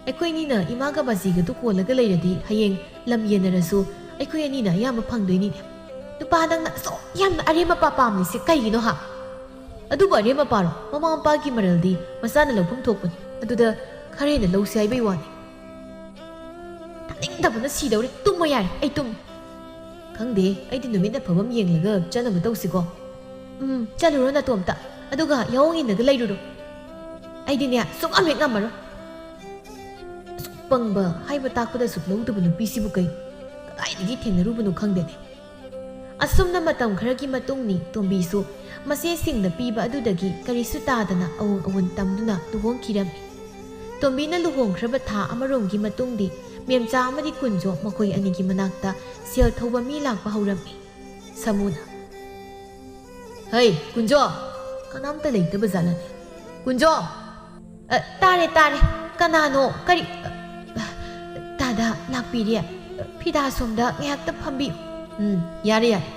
Speaker 1: ꯑꯩꯈꯣꯏꯅꯤꯅ ꯏꯃꯥꯒ ꯕꯥꯖꯤꯒꯗꯨ ꯀꯣꯜꯂꯒ ꯂꯩꯔꯗꯤ ꯍꯌꯦꯡ ꯂꯝ ꯌꯦꯟꯅꯔꯁꯨ ꯑꯩꯈꯣꯏ ꯑꯅꯤꯅ ꯑꯌꯥꯝꯕ ꯐꯪꯗꯣꯏꯅꯤꯅꯦ ꯅꯨꯄꯥ ꯅꯪꯅ ꯑꯁꯨꯛ ꯌꯥꯝꯅ ꯑꯔꯦꯝ ꯑꯄꯥ ꯄꯥꯝꯂꯤꯁꯦ ꯀꯩꯒꯤꯅꯣ ꯍꯥ ꯑꯗꯨꯕꯨ ꯑꯔꯦꯝ ꯑꯄꯥꯔꯣ ꯃꯃꯥ ꯃꯄꯥꯒꯤ ꯃꯔꯜꯗꯤ ꯃꯆꯥꯅ ꯂꯧꯐꯝ ꯊꯣꯛꯄꯅꯤ ꯑꯗꯨꯗ ꯈꯔ ꯍꯦꯟꯅ ꯂꯧꯁꯤ ꯍꯥꯏꯕꯩ ꯋꯥꯅꯤ ꯇꯥꯅꯤꯡꯗꯕꯅ ꯁꯤꯗꯧꯔꯦ ꯇꯨꯝꯃꯣ ꯌꯥꯔꯦ ꯑꯩ ꯇꯨꯝ ꯈꯪꯗꯦ ꯑꯩꯗꯤ ꯅꯨꯃꯤꯠ ꯑꯐꯕ ꯌꯦꯡꯂꯒ ꯆꯠꯅꯕ ꯇꯧꯁꯤꯀꯣ ꯆꯠꯂꯨꯔꯣ ꯅꯇꯣꯝꯇ ꯑꯗꯨꯒ ꯌꯥꯍꯣꯡ ꯏꯟꯅꯒ ꯂꯩꯔꯨꯔꯣ ꯑꯩꯗꯤꯅꯦ ꯁꯨꯡꯉꯝ ꯍꯦꯛ ꯉꯝꯃꯔꯣꯏ ꯑꯁꯨꯛ ꯄꯪꯕ ꯍꯥꯏꯕ ꯇꯥꯛꯄꯗ ꯑꯁꯨꯛ ꯂꯧꯗꯕ ꯅꯨꯄꯤꯁꯤꯕꯨ ꯀꯩ ꯀꯗꯥꯏꯗꯒꯤ ꯊꯦꯡꯅꯔꯨꯕꯅꯣ ꯈꯪꯗꯦꯅꯦ ꯑꯁꯨꯝꯅ ꯃꯇꯝ ꯈꯔꯒꯤ ꯃꯇꯨꯡꯅꯤ ꯇꯣꯝꯕꯤꯁꯨ ꯃꯆꯦꯁꯤꯡꯅ ꯄꯤꯕ ꯑꯗꯨꯗꯒꯤ ꯀꯔꯤꯁꯨ ꯇꯥꯗꯅ ꯑꯋꯨꯡ ꯑꯋꯨꯟ ꯇꯝꯗꯨꯅ ꯂꯨꯍꯣꯡꯈꯤꯔꯝꯃꯤ ꯇꯣꯝꯕꯤꯅ ꯂꯨꯍꯣꯡꯈ꯭ꯔꯕ ꯊꯥ ꯑꯃꯔꯣꯝꯒꯤ ꯃꯇꯨꯡꯗꯤ ꯃꯦꯝꯆꯥ ꯑꯃꯗꯤ ꯀꯨꯟꯖꯣ ꯃꯈꯣꯏ ꯑꯅꯤꯒꯤ ꯃꯅꯥꯛꯇ ꯁꯦꯜ ꯊꯧꯕ ꯃꯤ ꯂꯥꯛꯄ ꯍꯧꯔꯝꯃꯤ ꯁꯃꯨꯅ ꯍꯩ ꯀꯨꯟꯖꯣ ꯀꯅꯥꯝꯇ ꯂꯩꯇꯕ ꯖꯥꯠꯂꯅꯦ ꯀꯨꯟꯖꯣ ꯇꯥꯔꯦ ꯇꯥꯔꯦ ꯀꯅꯥꯅꯣ ꯀꯔꯤ ꯗꯥꯗꯥ ꯂꯥꯛꯄꯤꯔꯦ ꯐꯤꯗꯥ ꯁꯣꯝꯗ ꯉꯥꯏꯍꯥꯛꯇ ꯐꯝꯕꯤꯌꯨ ꯌꯥꯔꯦ ꯌꯥꯔꯦ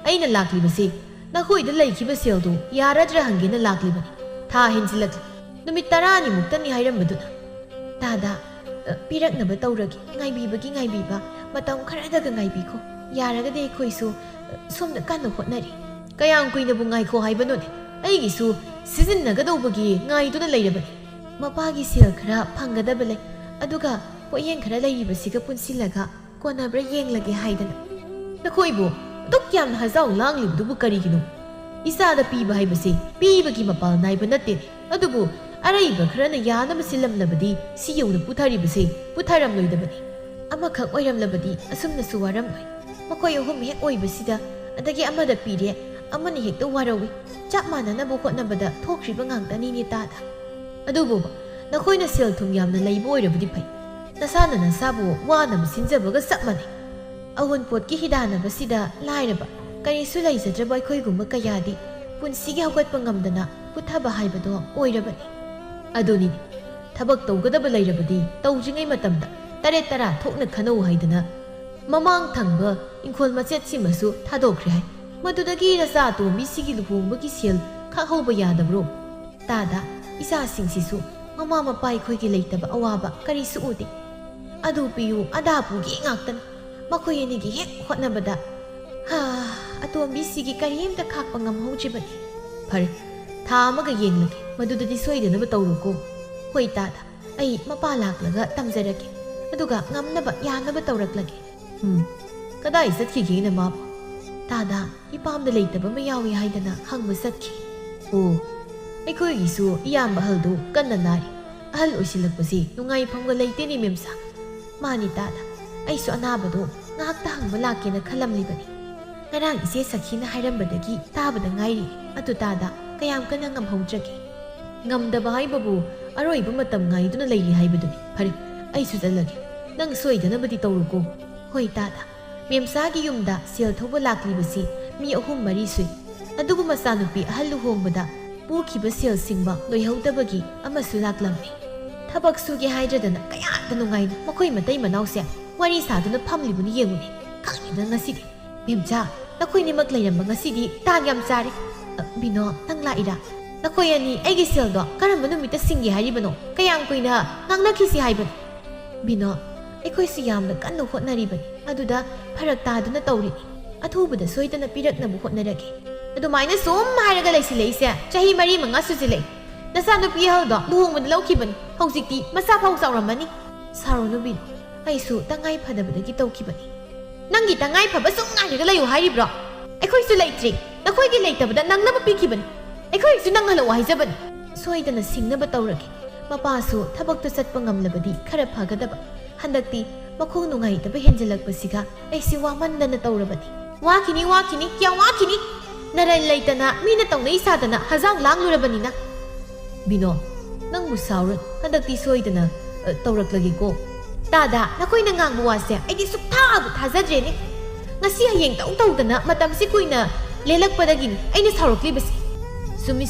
Speaker 1: ꯑꯩꯅ ꯂꯥꯛꯂꯤꯕꯁꯤ ꯅꯈꯣꯏꯗ ꯂꯩꯈꯤꯕ ꯁꯦꯜꯗꯨ ꯌꯥꯔꯗ꯭ꯔꯥ ꯍꯪꯒꯦꯅ ꯂꯥꯛꯂꯤꯕꯅꯤ ꯊꯥ ꯍꯦꯟꯖꯤꯜꯂꯛꯂꯤ ꯅꯨꯃꯤꯠ 10ꯅꯤꯃꯨꯛꯇꯅꯤ ꯍꯥꯏꯔꯝꯕꯗꯨꯅ ꯗꯥꯗꯥ ꯄꯤꯔꯛꯅꯕ ꯇꯧꯔꯒꯦ ꯉꯥꯏꯕꯤꯕ ꯃꯇꯝ ꯈꯔꯗꯒ ꯉꯥꯏꯕꯤꯈꯣ ꯌꯥꯔꯒꯗꯤ ꯑꯩꯈꯣꯏꯁꯨ ꯁꯣꯝꯗ ꯀꯟꯅ ꯍꯣꯠꯅꯔꯤ ꯀꯌꯥꯝ ꯀꯨꯏꯅꯕꯨ ꯉꯥꯏꯈꯣ ꯍꯥꯏꯕꯅꯣꯅꯦ ꯑꯩꯒꯤꯁꯨ ꯁꯤꯖꯤꯟꯅꯒꯗꯧꯕꯒꯤ ꯉꯥꯏꯗꯨꯅ ꯂꯩꯔꯕꯅꯤ ꯃꯄꯥꯒꯤ ꯁꯦꯜ ꯈꯔ ꯐꯪꯒꯗꯕ ꯂꯩ ꯑꯗꯨꯒ ꯄꯣꯠꯌꯦꯡ ꯈꯔ ꯂꯩꯔꯤꯕꯁꯤꯒ ꯄꯨꯟꯁꯤꯜꯂꯒ ꯀꯣꯟꯅꯕ꯭ꯔꯥ ꯌꯦꯡꯂꯒꯦ ꯍꯥꯏꯗꯅ ꯅꯈꯣꯏꯕꯨ ꯑꯗꯨꯛ ꯌꯥꯝꯅ ꯍꯖꯥꯎ ꯂꯥꯡꯂꯤꯕꯗꯨꯕꯨ ꯀꯔꯤꯒꯤꯅꯣ ꯏꯆꯥꯗ ꯄꯤꯕ ꯍꯥꯏꯕꯁꯤ ꯄꯤꯕꯒꯤ ꯃꯄꯥꯜ ꯅꯥꯏꯕ ꯅꯠꯇꯦꯅꯦ ꯑꯗꯨꯕꯨ ꯑꯔꯩꯕ ꯈꯔꯅ ꯌꯥꯅꯕ ꯁꯤꯜꯂꯝꯂꯕꯗꯤ ꯁꯤ ꯌꯧꯅ ꯄꯨꯊꯔꯤꯕꯁꯤ ꯄꯨꯊꯔꯝꯂꯣꯏꯗꯕꯅꯤ ꯑꯃꯈꯛ ꯑꯣꯏꯔꯝꯂꯕꯗꯤ ꯑꯁꯨꯝꯅꯁꯨ ꯋꯥꯔꯝꯂꯣꯏ ꯃꯈꯣꯏ ꯑꯍꯨꯝ ꯍꯦꯛ ꯑꯣꯏꯕꯁꯤꯗ ꯑꯗꯒꯤ ꯑꯃꯗ ꯄꯤꯔꯦ ꯑꯃꯅ ꯍꯦꯛꯇ ꯋꯥꯔꯧꯏ ꯆꯞ ꯃꯥꯟꯅꯅꯕ ꯍꯣꯠꯅꯕꯗ ꯊꯣꯛꯈ꯭ꯔꯤꯕ ꯉꯥꯛꯇꯅꯤꯅꯦ ꯇꯥꯗ ꯑꯗꯨꯕꯨ ꯅꯈꯣꯏꯅ ꯁꯦꯜ ꯊꯨꯝ ꯌꯥꯝꯅ ꯂꯩꯕ ꯑꯣꯏꯔꯕꯗꯤ ꯐꯩ ꯅꯁꯥꯅ ꯅꯁꯥꯕꯨ ꯋꯥꯅꯕ ꯁꯤꯟꯖꯕꯒ ꯆꯞ ꯃꯥꯟꯅꯩ ꯑꯋꯨꯟꯄꯣꯠꯀꯤ ꯍꯤꯗꯥꯟꯅꯕꯁꯤꯗ ꯂꯥꯏꯔꯕ ꯀꯔꯤꯁꯨ ꯂꯩꯖꯗ꯭ꯔꯕ ꯑꯩꯈꯣꯏꯒꯨꯝꯕ ꯀꯌꯥꯗꯤ ꯄꯨꯟꯁꯤꯒꯤ ꯍꯧꯒꯠꯄ ꯉꯝꯗꯅ ꯄꯨꯊꯕ ꯍꯥꯏꯕꯗꯣ ꯑꯣꯏꯔꯕꯅꯤ ꯑꯗꯨꯅꯤꯅꯦ ꯊꯕꯛ ꯇꯧꯒꯗꯕ ꯂꯩꯔꯕꯗꯤ ꯇꯧꯗ꯭ꯔꯤꯉꯩ ꯃꯇꯝꯗ ꯇꯔꯦꯠ ꯇꯔꯥ ꯊꯣꯛꯅ ꯈꯟꯅꯧ ꯍꯥꯏꯗꯅ ꯃꯃꯥꯡ ꯊꯪꯕ ꯏꯪꯈꯣꯜ ꯃꯆꯦꯠꯁꯤꯃꯁꯨ ꯊꯥꯗꯣꯛꯈ꯭ꯔꯦ ꯍꯥꯏ ꯃꯗꯨꯗꯒꯤ ꯅꯆꯥ ꯑꯇꯣꯝꯕꯤꯁꯤꯒꯤ ꯂꯨꯍꯣꯡꯕꯒꯤ ꯁꯦꯜ ꯈꯥꯛꯍꯧꯕ ꯌꯥꯗꯕ꯭ꯔꯣ ꯇꯥꯗ ꯏꯆꯥꯁꯤꯡꯁꯤꯁꯨ ꯃꯃꯥ ꯃꯄꯥ ꯑꯩꯈꯣꯏꯒꯤ ꯂꯩꯇꯕ ꯑꯋꯥꯕ ꯀꯔꯤꯁꯨ ꯎꯗꯦ ꯑꯗꯨ ꯄꯤꯌꯨ ꯑꯗꯥ ꯄꯨꯒꯦ ꯉꯥꯛꯇꯅꯤ ꯃꯈꯣꯏ ꯑꯅꯤꯒꯤ ꯍꯦꯛ ꯍꯣꯠꯅꯕꯗ ꯑꯇꯣꯝꯕꯤꯁꯤꯒꯤ ꯀꯔꯤꯝꯇ ꯈꯥꯛꯄ ꯉꯝꯍꯧꯗ꯭ꯔꯤꯕꯅꯤ ꯐꯔꯦ ꯊꯥ ꯑꯃꯒ ꯌꯦꯡꯂꯒꯦ ꯃꯗꯨꯗꯗꯤ ꯁꯣꯏꯗꯅꯕ ꯇꯧꯔꯨꯀꯣ ꯍꯣꯏ ꯇꯥꯗ ꯑꯩ ꯃꯄꯥ ꯂꯥꯛꯂꯒ ꯇꯝꯖꯔꯒꯦ ꯑꯗꯨꯒ ꯉꯝꯅꯕ ꯌꯥꯅꯕ ꯇꯧꯔꯛꯂꯒꯦ ꯀꯗꯥꯏ ꯆꯠꯈꯤꯒꯦꯅ ꯃꯥꯕꯨ ꯇꯥꯗ ꯏꯄꯥꯝꯗ ꯂꯩꯇꯕ ꯑꯃ ꯌꯥꯎꯏ ꯍꯥꯏꯗꯅ ꯍꯪꯕ ꯆꯠꯈꯤ ꯑꯣ ꯑꯩꯈꯣꯏꯒꯤꯁꯨ ꯏꯌꯥꯝꯕ ꯑꯍꯜꯗꯨ ꯀꯟꯅ ꯅꯥꯔꯤ ꯑꯍꯜ ꯑꯣꯏꯁꯤꯜꯂꯛꯄꯁꯤ ꯅꯨꯡꯉꯥꯏꯐꯝꯒ ꯂꯩꯇꯦꯅꯦ ꯃꯦꯝꯁꯥ ꯃꯥꯅꯤ ꯇꯥꯗ ꯑꯩꯁꯨ ꯑꯅꯥꯕꯗꯣ ꯉꯥꯏꯍꯥꯛꯇ ꯍꯪꯕ ꯂꯥꯛꯀꯦꯅ ꯈꯜꯂꯝꯂꯤꯕꯅꯤ ꯉꯔꯥꯡ ꯏꯆꯦ ꯁꯈꯤꯅ ꯍꯥꯏꯔꯝꯕꯗꯒꯤ ꯇꯥꯕꯗ ꯉꯥꯏꯔꯤ ꯑꯗꯨ ꯇꯥꯗ ꯀꯌꯥꯝ ꯀꯟꯅ ꯉꯝꯍꯧꯗ꯭ꯔꯒꯦ ꯉꯝꯗꯕ ꯍꯥꯏꯕꯕꯨ ꯑꯔꯣꯏꯕ ꯃꯇꯝ ꯉꯥꯏꯗꯨꯅ ꯂꯩꯔꯤ ꯍꯥꯏꯕꯗꯨꯅꯤ ꯐꯔꯦ ꯑꯩꯁꯨ ꯆꯠꯂꯒꯦ ꯅꯪ ꯁꯣꯏꯗꯅꯕꯗꯤ ꯇꯧꯔꯨꯀꯣ ꯍꯣꯏ ꯇꯥꯗ ꯃꯦꯝꯁꯥꯒꯤ ꯌꯨꯝꯗ ꯁꯦꯜ ꯊꯧꯕ ꯂꯥꯛꯂꯤꯕꯁꯤ ꯃꯤ 3-4 ꯁꯨꯏ ꯑꯗꯨꯕꯨ ꯃꯆꯥꯅꯨꯄꯤ ꯑꯍꯜ ꯂꯨꯍꯣꯡꯕꯗ ꯄꯨꯈꯤꯕ ꯁꯦꯜꯁꯤꯡꯕ ꯂꯣꯏꯍꯧꯗꯕꯒꯤ ꯑꯃꯁꯨ ꯂꯥꯛꯂꯝꯃꯤ ꯊꯕꯛ ꯁꯨꯒꯦ ꯍꯥꯏꯗ꯭ꯔꯗꯅ ꯀꯌꯥꯗ ꯅꯨꯡꯉꯥꯏꯅ ꯃꯈꯣꯏ ꯃꯇꯩ ꯃꯅꯥꯎꯁꯦ ꯋꯥꯔꯤ ꯁꯥꯗꯨꯅ ꯐꯝꯂꯤꯕꯅꯤ ꯌꯦꯡꯉꯨꯅꯦ ꯈꯪꯉꯤꯗ ꯉꯁꯤꯗꯤ ꯃꯦꯝꯆꯥ ꯅꯈꯣꯏꯅꯤꯃꯛ ꯂꯩꯔꯝꯕ ꯉꯁꯤꯗꯤ ꯇꯥꯟ ꯌꯥꯝ ꯆꯥꯔꯦ ꯕꯤꯅꯣ ꯅꯪ ꯂꯥꯛꯏꯔꯥ ꯅꯈꯣꯏ ꯑꯅꯤ ꯑꯩꯒꯤ ꯁꯦꯜꯗꯣ ꯀꯔꯝꯕ ꯅꯨꯃꯤꯠꯇ ꯁꯤꯡꯒꯦ ꯍꯥꯏꯔꯤꯕꯅꯣ ꯀꯌꯥꯝ ꯀꯨꯏꯅ ꯉꯥꯡꯅꯈꯤꯁꯤ ꯍꯥꯏꯕꯅꯤ ꯕꯤꯅꯣ ꯑꯩꯈꯣꯏꯁꯨ ꯌꯥꯝꯅ ꯀꯟꯅ ꯍꯣꯠꯅꯔꯤꯕꯅꯤ ꯑꯗꯨꯗ ꯐꯔꯛ ꯇꯥꯗꯨꯅ ꯇꯧꯔꯤꯅꯤ ꯑꯊꯨꯕꯗ ꯁꯣꯏꯗꯅ ꯄꯤꯔꯛꯅꯕ ꯍꯣꯠꯅꯔꯒꯦ ꯑꯗꯨꯃꯥꯏꯅ ꯁꯨꯝ ꯍꯥꯏꯔꯒ ꯂꯩꯁꯤꯜꯂꯛꯏꯁꯦ ꯆꯍꯤ 4-5 ꯁꯨꯖꯤꯜꯂꯛꯏ ꯅꯆꯥꯅꯨꯄꯤ ꯑꯍꯜꯗꯣ ꯂꯨꯍꯣꯡꯕꯗ ꯂꯧꯈꯤꯕꯅꯤ ꯍꯧꯖꯤꯛꯇꯤ ꯃꯆꯥ ꯐꯥꯎ ꯆꯥꯎꯔꯝꯃꯅꯤ ꯁꯥꯎꯔꯅꯨ ꯕꯤꯅꯣ ꯑꯩꯁꯨ ꯇꯉꯥꯏ ꯐꯗꯕꯗꯒꯤ ꯇꯧꯈꯤꯕꯅꯤ ꯅꯪꯒꯤ ꯇꯉꯥꯏ ꯐꯕ ꯁꯨꯝ ꯉꯥꯏꯔꯒ ꯂꯩꯌꯨ ꯍꯥꯏꯔꯤꯕ꯭ꯔꯣ ꯑꯩꯈꯣꯏꯁꯨ ꯂꯩꯇ꯭ꯔꯤ ꯅꯈꯣꯏꯒꯤ ꯂꯩꯇꯕꯗ ꯅꯪꯅꯕ ꯄꯤꯈꯤꯕꯅꯤ ꯑꯩꯈꯣꯏꯁꯨ ꯅꯪꯍꯜꯂꯛꯑꯣ ꯍꯥꯏꯖꯕꯅꯤ ꯁꯣꯏꯗꯅ ꯁꯤꯡꯅꯕ ꯇꯧꯔꯒꯦ ꯃꯄꯥꯁꯨ ꯊꯕꯛꯇ ꯆꯠꯄ ꯉꯝꯂꯕꯗꯤ ꯈꯔ ꯐꯒꯗꯕ ꯍꯟꯗꯛꯇꯤ ꯃꯈꯣꯡ ꯅꯨꯡꯉꯥꯏꯇꯕ ꯍꯦꯟꯖꯜꯂꯛꯄꯁꯤꯒ ꯑꯩꯁꯤ ꯋꯥꯃꯟꯗꯅ ꯇꯧꯔꯕꯅꯤ ꯋꯥꯈꯤꯅꯤ ꯀꯌꯥ ꯋꯥꯈꯤꯅꯤ ꯅꯔꯟ ꯂꯩꯇꯅ ꯃꯤꯅ ꯇꯧꯅꯩ ꯁꯥꯗꯅ ꯍꯖꯥꯎ ꯂꯥꯡꯂꯨꯔꯕꯅꯤꯅ ꯕꯤꯅꯣ ꯅꯪꯕꯨ ꯁꯥꯎꯔꯣꯏ ꯍꯟꯗꯛꯇꯤ ꯁꯣꯏꯗꯅ ꯇꯧꯔꯛꯂꯒꯦꯀꯣ ꯇꯥꯗ ꯅꯈꯣꯏꯅ ꯉꯥꯡꯕ ꯋꯥꯁꯦ ꯑꯩꯗꯤ ꯁꯨꯛꯊꯥꯕꯨ ꯊꯥꯖꯗ꯭ꯔꯦꯅꯦ ꯉꯁꯤ ꯍꯌꯦꯡ ꯇꯧꯗꯅ ꯃꯇꯝꯁꯤ ꯀꯨꯏꯅ ꯂꯦꯜꯂꯛꯄꯗꯒꯤꯅꯤ ꯑꯩꯅ ꯁꯥꯎꯔꯛꯂꯤꯕꯁꯤ ꯆꯨꯝꯃꯤ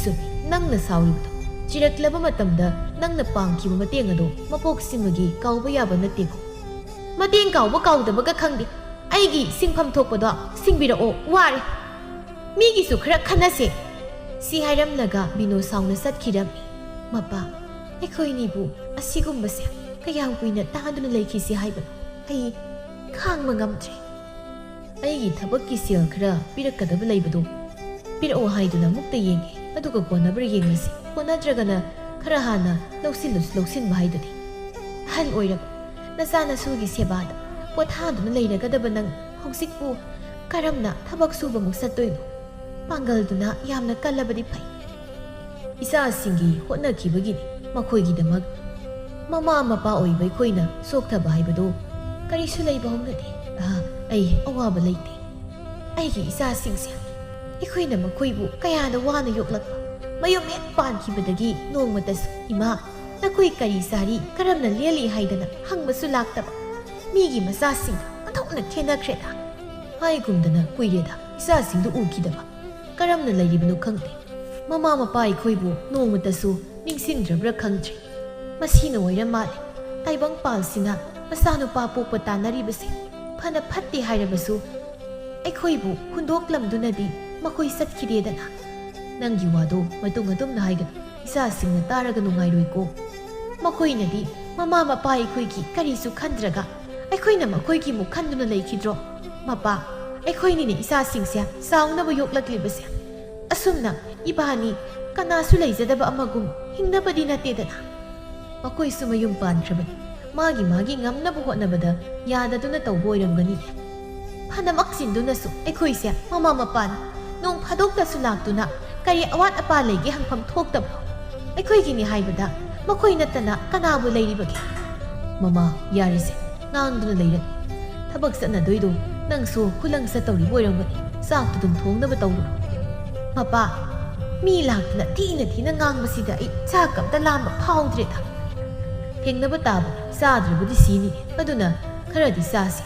Speaker 1: ꯅꯪꯅ ꯁꯥꯎꯔꯤꯕꯗꯣ ꯆꯤꯔꯛꯂꯕ ꯃꯇꯝꯗ ꯅꯪꯅ ꯄꯥꯡꯈꯤꯕ ꯃꯇꯦꯡ ꯑꯗꯣ ꯃꯄꯣꯛꯁꯤꯃꯒꯤ ꯀꯥꯎꯕ ꯌꯥꯕ ꯅꯠꯇꯦꯀꯣ ꯃꯇꯦꯡ ꯀꯥꯎꯕ ꯀꯥꯎꯗꯕꯒ ꯈꯪꯗꯦ ꯑꯩꯒꯤ ꯁꯤꯡꯐꯝ ꯊꯣꯛꯄꯗꯣ ꯁꯤꯡꯕꯤꯔꯛꯑꯣ ꯋꯥꯔꯦ ꯃꯤꯒꯤꯁꯨ ꯈꯔ ꯈꯟꯅꯁꯦ ꯁꯤ ꯍꯥꯏꯔꯝꯂꯒ ꯕꯤꯅꯣ ꯁꯥꯎꯅ ꯆꯠꯈꯤꯔꯝꯃꯤ ꯃꯄꯥ ꯑꯩꯈꯣꯏꯅꯤꯕꯨ ꯑꯁꯤꯒꯨꯝꯕꯁꯦ ꯀꯌꯥꯝ ꯀꯨꯏꯅ ꯇꯥꯗꯨꯅ ꯂꯩꯈꯤꯁꯤ ꯍꯥꯏꯕꯅꯣ ꯑꯩ ꯈꯥꯡꯕ ꯉꯝꯗ꯭ꯔꯦ ꯑꯩꯒꯤ ꯊꯕꯛꯀꯤ ꯁꯦꯜ ꯈꯔ ꯄꯤꯔꯛꯀꯗꯕ ꯂꯩꯕꯗꯣ ꯄꯤꯔꯛꯑꯣ ꯍꯥꯏꯗꯨꯅ ꯑꯃꯨꯛꯇ ꯌꯦꯡꯒꯦ ꯑꯗꯨꯒ ꯀꯣꯟꯅꯕ꯭ꯔꯥ ꯌꯦꯡꯂꯁꯤ ꯀꯣꯟꯅꯗ꯭ꯔꯒꯅ ꯈꯔ ꯍꯥꯟꯅ ꯂꯧꯁꯤꯟꯕ ꯍꯥꯏꯗꯨꯅꯤ ꯑꯍꯜ ꯑꯣꯏꯔꯕ ꯅꯆꯥꯅꯁꯨꯒꯤ ꯁꯦꯕꯥꯗ ꯄꯣꯊꯥꯗꯨꯅ ꯂꯩꯔꯒꯗꯕ ꯅꯪ ꯍꯧꯖꯤꯛꯄꯨ ꯀꯔꯝꯅ ꯊꯕꯛ ꯁꯨꯕꯃꯨꯛ ꯆꯠꯇꯣꯏꯅꯣ ꯄꯥꯡꯒꯜꯗꯨꯅ ꯌꯥꯝꯅ ꯀꯜꯂꯕꯗꯤ ꯐꯩ ꯏꯆꯥꯁꯤꯡꯒꯤ ꯍꯣꯠꯅꯈꯤꯕꯒꯤꯅꯤ ꯃꯈꯣꯏꯒꯤꯗꯃꯛ ꯃꯃꯥ ꯃꯄꯥ ꯑꯣꯏꯕ ꯑꯩꯈꯣꯏꯅ ꯁꯣꯛꯊꯕ ꯍꯥꯏꯕꯗꯨ ꯀꯔꯤꯁꯨ ꯂꯩꯕ ꯍꯧꯅꯗꯦ ꯑꯩ ꯑꯋꯥꯕ ꯂꯩꯇꯦ ꯑꯩꯒꯤ ꯏꯆꯥꯁꯤꯡꯁꯦ ꯑꯩꯈꯣꯏꯅ ꯃꯈꯣꯏꯕꯨ ꯀꯌꯥꯗ ꯋꯥꯅ ꯌꯣꯛꯂꯛꯄ ꯃꯌꯨꯝ ꯍꯦꯛ ꯄꯥꯟꯈꯤꯕꯗꯒꯤ ꯅꯣꯡꯃꯇꯁꯨ ꯏꯃꯥ ꯅꯈꯣꯏ ꯀꯔꯤ ꯆꯥꯔꯤ ꯀꯔꯝꯅ ꯂꯦꯜꯂꯤ ꯍꯥꯏꯗꯅ ꯍꯪꯕꯁꯨ ꯂꯥꯛꯇꯕ ꯃꯤꯒꯤ ꯃꯆꯥꯁꯤꯡ ꯑꯣꯟꯊꯣꯛꯅ ꯈꯦꯟꯅꯈ꯭ꯔꯦꯗ ꯍꯥꯏꯒꯨꯝꯗꯅ ꯀꯨꯏꯔꯦꯗ ꯏꯆꯥꯁꯤꯡꯗꯨ ꯎꯈꯤꯗꯕ ꯀꯔꯝꯅ ꯂꯩꯔꯤꯕꯅꯣ ꯈꯪꯗꯦ ꯃꯃꯥ ꯃꯄꯥ ꯑꯩꯈꯣꯏꯕꯨ ꯅꯣꯡꯃꯇꯁꯨ ꯅꯤꯡꯁꯤꯡꯗ꯭ꯔꯕ꯭ꯔꯥ ꯈꯪꯗ꯭ꯔꯦ ꯃꯁꯤꯅ ꯑꯣꯏꯔ ꯃꯥꯜꯂꯦ ꯇꯥꯏꯕꯪꯄꯥꯜꯁꯤꯅ ꯃꯆꯥꯅꯨꯄꯥ ꯄꯣꯛꯄ ꯇꯥꯟꯅꯔꯤꯕꯁꯦ ꯐꯅ ꯐꯠꯇꯦ ꯍꯥꯏꯔꯕꯁꯨ ꯑꯩꯈꯣꯏꯕꯨ ꯍꯨꯟꯗꯣꯛꯂꯝꯗꯨꯅꯗꯤ ꯃꯈꯣꯏ ꯆꯠꯈꯤꯗꯦꯗꯅ ꯅꯪꯒꯤ ꯋꯥꯗꯣ ꯃꯇꯨꯡ ꯑꯗꯨꯝꯅ ꯍꯥꯏꯒꯅꯨ ꯏꯆꯥꯁꯤꯡꯅ ꯇꯥꯔꯒ ꯅꯨꯡꯉꯥꯏꯔꯣꯏꯀꯣ ꯃꯈꯣꯏꯅꯗꯤ ꯃꯃꯥ ꯃꯄꯥ ꯑꯩꯈꯣꯏꯒꯤ ꯀꯔꯤꯁꯨ ꯈꯟꯗ꯭ꯔꯒ ꯑꯩꯈꯣꯏꯅ ꯃꯈꯣꯏꯒꯤꯃꯨꯛ ꯈꯟꯗꯨꯅ ꯂꯩꯈꯤꯗ꯭ꯔꯣ ꯃꯄꯥ ꯑꯩꯈꯣꯏꯅꯤꯅꯦ ꯏꯆꯥꯁꯤꯡꯁꯦ ꯆꯥꯎꯅꯕ ꯌꯣꯛꯂꯛꯂꯤꯕꯁꯦ ꯑꯁꯨꯝꯅ ꯏꯕꯥꯅꯤ ꯀꯅꯥꯁꯨ ꯂꯩꯖꯗꯕ ꯑꯃꯒꯨꯝ ꯍꯤꯡꯅꯕꯗꯤ ꯅꯠꯇꯦꯗꯅ ꯃꯈꯣꯏꯁꯨ ꯃꯌꯨꯝ ꯄꯥꯟꯈ꯭ꯔꯕꯅꯤ ꯃꯥꯒꯤ ꯉꯝꯅꯕ ꯍꯣꯠꯅꯕꯗ ꯌꯥꯗꯗꯨꯅ ꯇꯧꯕ ꯑꯣꯏꯔꯝꯒꯅꯤꯅꯦ ꯐꯅꯃꯛ ꯆꯤꯟꯗꯨꯅꯁꯨ ꯑꯩꯈꯣꯏꯁꯦ ꯃꯃꯥ ꯃꯄꯥꯅ ꯅꯣꯡ ꯐꯥꯗꯣꯛꯇꯁꯨ ꯂꯥꯛꯇꯨꯅ ꯀꯔꯤ ꯑꯋꯥꯠ ꯑꯄꯥ ꯂꯩꯒꯦ ꯍꯪꯐꯝ ꯊꯣꯛꯇꯕ꯭ꯔꯣ ꯑꯩꯈꯣꯏꯒꯤꯅꯤ ꯍꯥꯏꯕꯗ ꯃꯈꯣꯏ ꯅꯠꯇꯅ ꯀꯅꯥꯕꯨ ꯂꯩꯔꯤꯕꯒꯦ ꯃꯃꯥ ꯌꯥꯔꯤꯁꯦ ꯉꯥꯡꯗꯨꯅ ꯂꯩꯔꯅꯤ ꯊꯕꯛ ꯆꯠꯅꯗꯣꯏꯗꯣ ꯅꯪꯁꯨ ꯈꯨꯂꯪ ꯆꯠꯇꯧꯔꯤꯕ ꯑꯣꯏꯔꯝꯒꯅꯤ ꯆꯥꯛꯇꯨ ꯑꯗꯨꯝ ꯊꯣꯡꯅꯕ ꯇꯧꯔꯨꯔꯣ ꯃꯄꯥ ꯃꯤ ꯂꯥꯛꯇꯨꯅ ꯊꯤꯅ ꯉꯥꯡꯕꯁꯤꯗ ꯑꯩ ꯆꯥꯛ ꯑꯝꯇ ꯂꯥꯝꯕ ꯐꯥꯎꯗ꯭ꯔꯦꯗ ꯊꯦꯡꯅꯕ ꯇꯥꯕ ꯆꯥꯗ꯭ꯔꯕꯗꯤ ꯁꯤꯅꯤꯅꯦ ꯑꯗꯨꯅ ꯈꯔꯗꯤ ꯆꯥꯁꯤ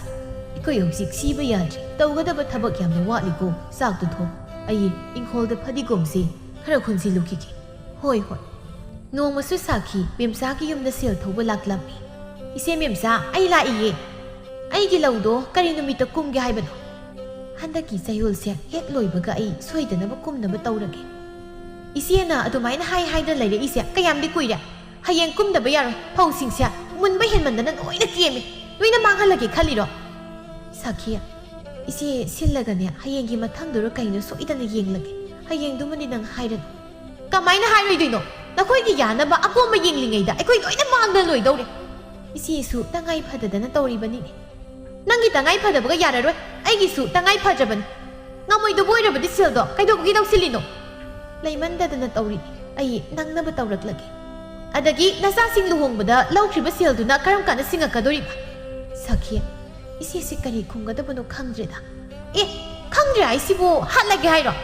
Speaker 1: ꯑꯩꯈꯣꯏ ꯍꯧꯖꯤꯛ ꯁꯤꯕ ꯌꯥꯗ꯭ꯔꯤ ꯇꯧꯒꯗꯕ ꯊꯕꯛ ꯌꯥꯝꯅ ꯋꯥꯠꯂꯤꯀꯣ ꯆꯥꯛꯇꯨ ꯊꯣꯡ ꯑꯩ ꯏꯪꯈꯣꯜꯗ ꯐꯗꯤꯒꯣꯝꯁꯦ ꯈꯔ ꯈꯨꯟꯖꯤꯜꯂꯨꯈꯤꯒꯦ ꯍꯣꯏ ꯅꯣꯡꯃꯁꯨ ꯁꯥꯈꯤ ꯃꯦꯝꯆꯥꯒꯤ ꯌꯨꯝꯗ ꯁꯦꯜ ꯊꯧꯕ ꯂꯥꯛꯂꯝꯃꯤ ꯏꯆꯦ ꯃꯦꯝꯆꯥ ꯑꯩ ꯂꯥꯛꯏꯌꯦ ꯑꯩꯒꯤ ꯂꯧꯗꯣ ꯀꯔꯤ ꯅꯨꯃꯤꯠꯇ ꯀꯨꯝꯒꯦ ꯍꯥꯏꯕꯅꯣ ꯍꯟꯗꯛꯀꯤ ꯆꯌꯣꯜꯁꯦ ꯍꯦꯛ ꯂꯣꯏꯕꯒ ꯑꯩ ꯁꯣꯏꯗꯅꯕ ꯀꯨꯝꯅꯕ ꯇꯧꯔꯒꯦ ꯏꯆꯦꯅ ꯑꯗꯨꯃꯥꯏꯅ ꯍꯥꯏꯗꯅ ꯂꯩꯔꯛꯏꯁꯦ ꯀꯌꯥꯝꯗꯤ ꯀꯨꯏꯔꯦ ꯍꯌꯦꯡ ꯀꯨꯝꯗꯕ ꯌꯥꯔꯣꯏ ꯐꯧꯁꯤꯡꯁꯦ ꯃꯨꯟꯕ ꯍꯦꯟꯃꯟꯗꯅ ꯂꯣꯏꯅ ꯀꯦꯝꯃꯤ ꯂꯣꯏꯅ ꯃꯥꯡꯍꯜꯂꯒꯦ ꯈꯜꯂꯤꯔꯣ ꯁꯥꯈꯤ ꯏꯆꯦ ꯁꯤꯜꯂꯒꯅꯦ ꯍꯌꯦꯡꯒꯤ ꯃꯊꯪꯗꯨꯔ ꯀꯩꯅꯣ ꯁꯣꯏꯗꯅ ꯌꯦꯡꯂꯒꯦ ꯍꯌꯦꯡꯗꯨꯃꯗꯤ ꯅꯪ ꯍꯥꯏꯔꯅꯨ ꯀꯃꯥꯏꯅ ꯍꯥꯏꯔꯣꯏꯗꯣꯏꯅꯣ ꯅꯈꯣꯏꯒꯤ ꯌꯥꯅꯕ ꯑꯀꯣꯝꯕ ꯌꯦꯡꯂꯤꯉꯩꯗ ꯑꯩꯈꯣꯏ ꯂꯣꯏꯅ ꯃꯥꯡꯗꯅ ꯂꯣꯏꯗꯧꯔꯦ ꯏꯆꯦꯁꯨ ꯇꯉꯥꯏ ꯐꯗꯗꯅ ꯇꯧꯔꯤꯕꯅꯤꯅꯦ ꯅꯪꯒꯤ ꯇꯉꯥꯏ ꯐꯗꯕꯒ ꯌꯥꯔꯔꯣꯏ ꯑꯩꯒꯤꯁꯨ ꯇꯉꯥꯏ ꯐꯗ꯭ꯔꯕꯅꯤ ꯉꯝꯃꯣꯏꯗꯕ ꯑꯣꯏꯔꯕꯗꯤ ꯁꯦꯜꯗꯣ ꯀꯩꯗꯧꯕꯒꯤ ꯂꯧꯁꯤꯜꯂꯤꯅꯣ ꯂꯩꯃꯟꯗꯗꯅ ꯇꯧꯔꯤꯅꯤ ꯑꯩ ꯅꯪꯅꯕ ꯇꯧꯔꯛꯂꯒꯦ ꯑꯗꯒꯤ ꯅꯆꯥꯁꯤꯡ ꯂꯨꯍꯣꯡꯕꯗ ꯂꯧꯈ꯭ꯔꯤꯕ ꯁꯦꯜꯗꯨꯅ ꯀꯔꯝ ꯀꯥꯟꯗ ꯁꯤꯡꯉꯛꯀꯗꯣꯔꯤꯕ ꯁꯈꯤ ꯏꯆꯦꯁꯤ ꯀꯔꯤ ꯈꯨꯝꯒꯗꯕꯅꯣ ꯈꯪꯗ꯭ꯔꯦꯗ ꯈꯪꯗ꯭ꯔꯦ ꯑꯩꯁꯤꯕꯨ ꯍꯥꯠꯂꯒꯦ ꯍꯥꯏꯔꯣ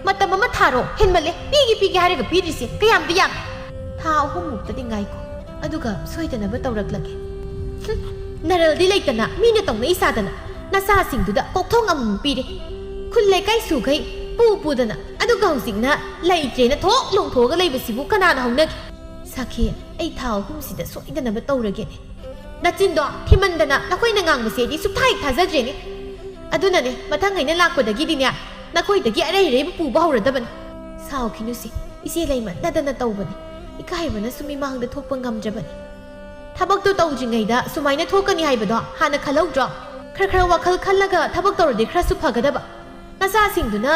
Speaker 1: ꯃꯇꯝ ꯑꯃ ꯊꯥꯔꯣ ꯍꯦꯟꯃꯜꯂꯦ ꯄꯤꯒꯦ ꯍꯥꯏꯔꯒ ꯄꯤꯗ꯭ꯔꯤꯁꯦ ꯀꯌꯥꯝꯗꯤ ꯌꯥꯝ ꯊꯥ 3 ꯃꯨꯛꯇꯗꯤ ꯉꯥꯏꯈꯣ ꯑꯗꯨꯒ ꯁꯣꯏꯗꯅꯕ ꯇꯧꯔꯛꯂꯒꯦ ꯅꯔꯜꯗꯤ ꯂꯩꯇꯅ ꯃꯤꯅ ꯇꯧꯅꯩ ꯁꯥꯗꯅ ꯅꯆꯥꯁꯤꯡꯗꯨꯗ ꯀꯣꯛꯊꯣꯡ ꯑꯃꯃꯝ ꯄꯤꯔꯦ ꯈꯨꯜ ꯂꯩꯀꯥꯏ ꯁꯨꯈꯩ ꯄꯨꯗꯅ ꯑꯗꯨꯒ ꯍꯧꯖꯤꯛꯅ ꯂꯩꯇ꯭ꯔꯦꯅ ꯊꯣꯛ ꯂꯣꯡꯊꯣꯛꯑꯒ ꯂꯩꯕꯁꯤꯕꯨ ꯀꯅꯥꯅ ꯍꯧꯅꯒꯦ ꯁꯈꯤ ꯑꯩ ꯊꯥ 3 ꯁꯣꯏꯗꯅꯕ ꯇꯧꯔꯒꯦꯅꯦ ꯅꯆꯤꯟꯗꯣ ꯊꯤꯃꯟꯗꯅ ꯅꯈꯣꯏꯅ ꯉꯥꯡꯕꯁꯦꯗꯤ ꯁꯨꯛꯊꯥ ꯊꯥꯖꯗ꯭ꯔꯦꯅꯦ ꯑꯗꯨꯅꯅꯦ ꯃꯊꯪ ꯍꯩꯅ ꯂꯥꯛꯄꯗꯒꯤꯗꯤꯅꯦ ꯅꯈꯣꯏꯗꯒꯤ ꯑꯔꯩꯕ ꯄꯨꯕ ꯍꯧꯔꯗꯕꯅꯤ ꯁꯥꯎꯈꯤꯅꯨꯁꯤ ꯏꯆꯦ ꯂꯩꯃꯟꯗꯗꯅ ꯇꯧꯕꯅꯤ ꯏꯀꯥꯏꯕꯅꯁꯨ ꯃꯤꯃꯥꯡꯗ ꯊꯣꯛꯄ ꯉꯝꯗ꯭ꯔꯕꯅꯤ ꯊꯕꯛꯇꯣ ꯇꯧꯗ꯭ꯔꯤꯉꯩꯗ ꯁꯨꯃꯥꯏꯅ ꯊꯣꯛꯀꯅꯤ ꯍꯥꯏꯕꯗꯣ ꯍꯥꯟꯅ ꯈꯜꯍꯧꯗ꯭ꯔꯣ ꯈꯔ ꯋꯥꯈꯜ ꯈꯜꯂꯒ ꯊꯕꯛ ꯇꯧꯔꯗꯤ ꯈꯔꯁꯨ ꯐꯒꯗꯕ ꯅꯆꯥꯁꯤꯡꯗꯨꯅ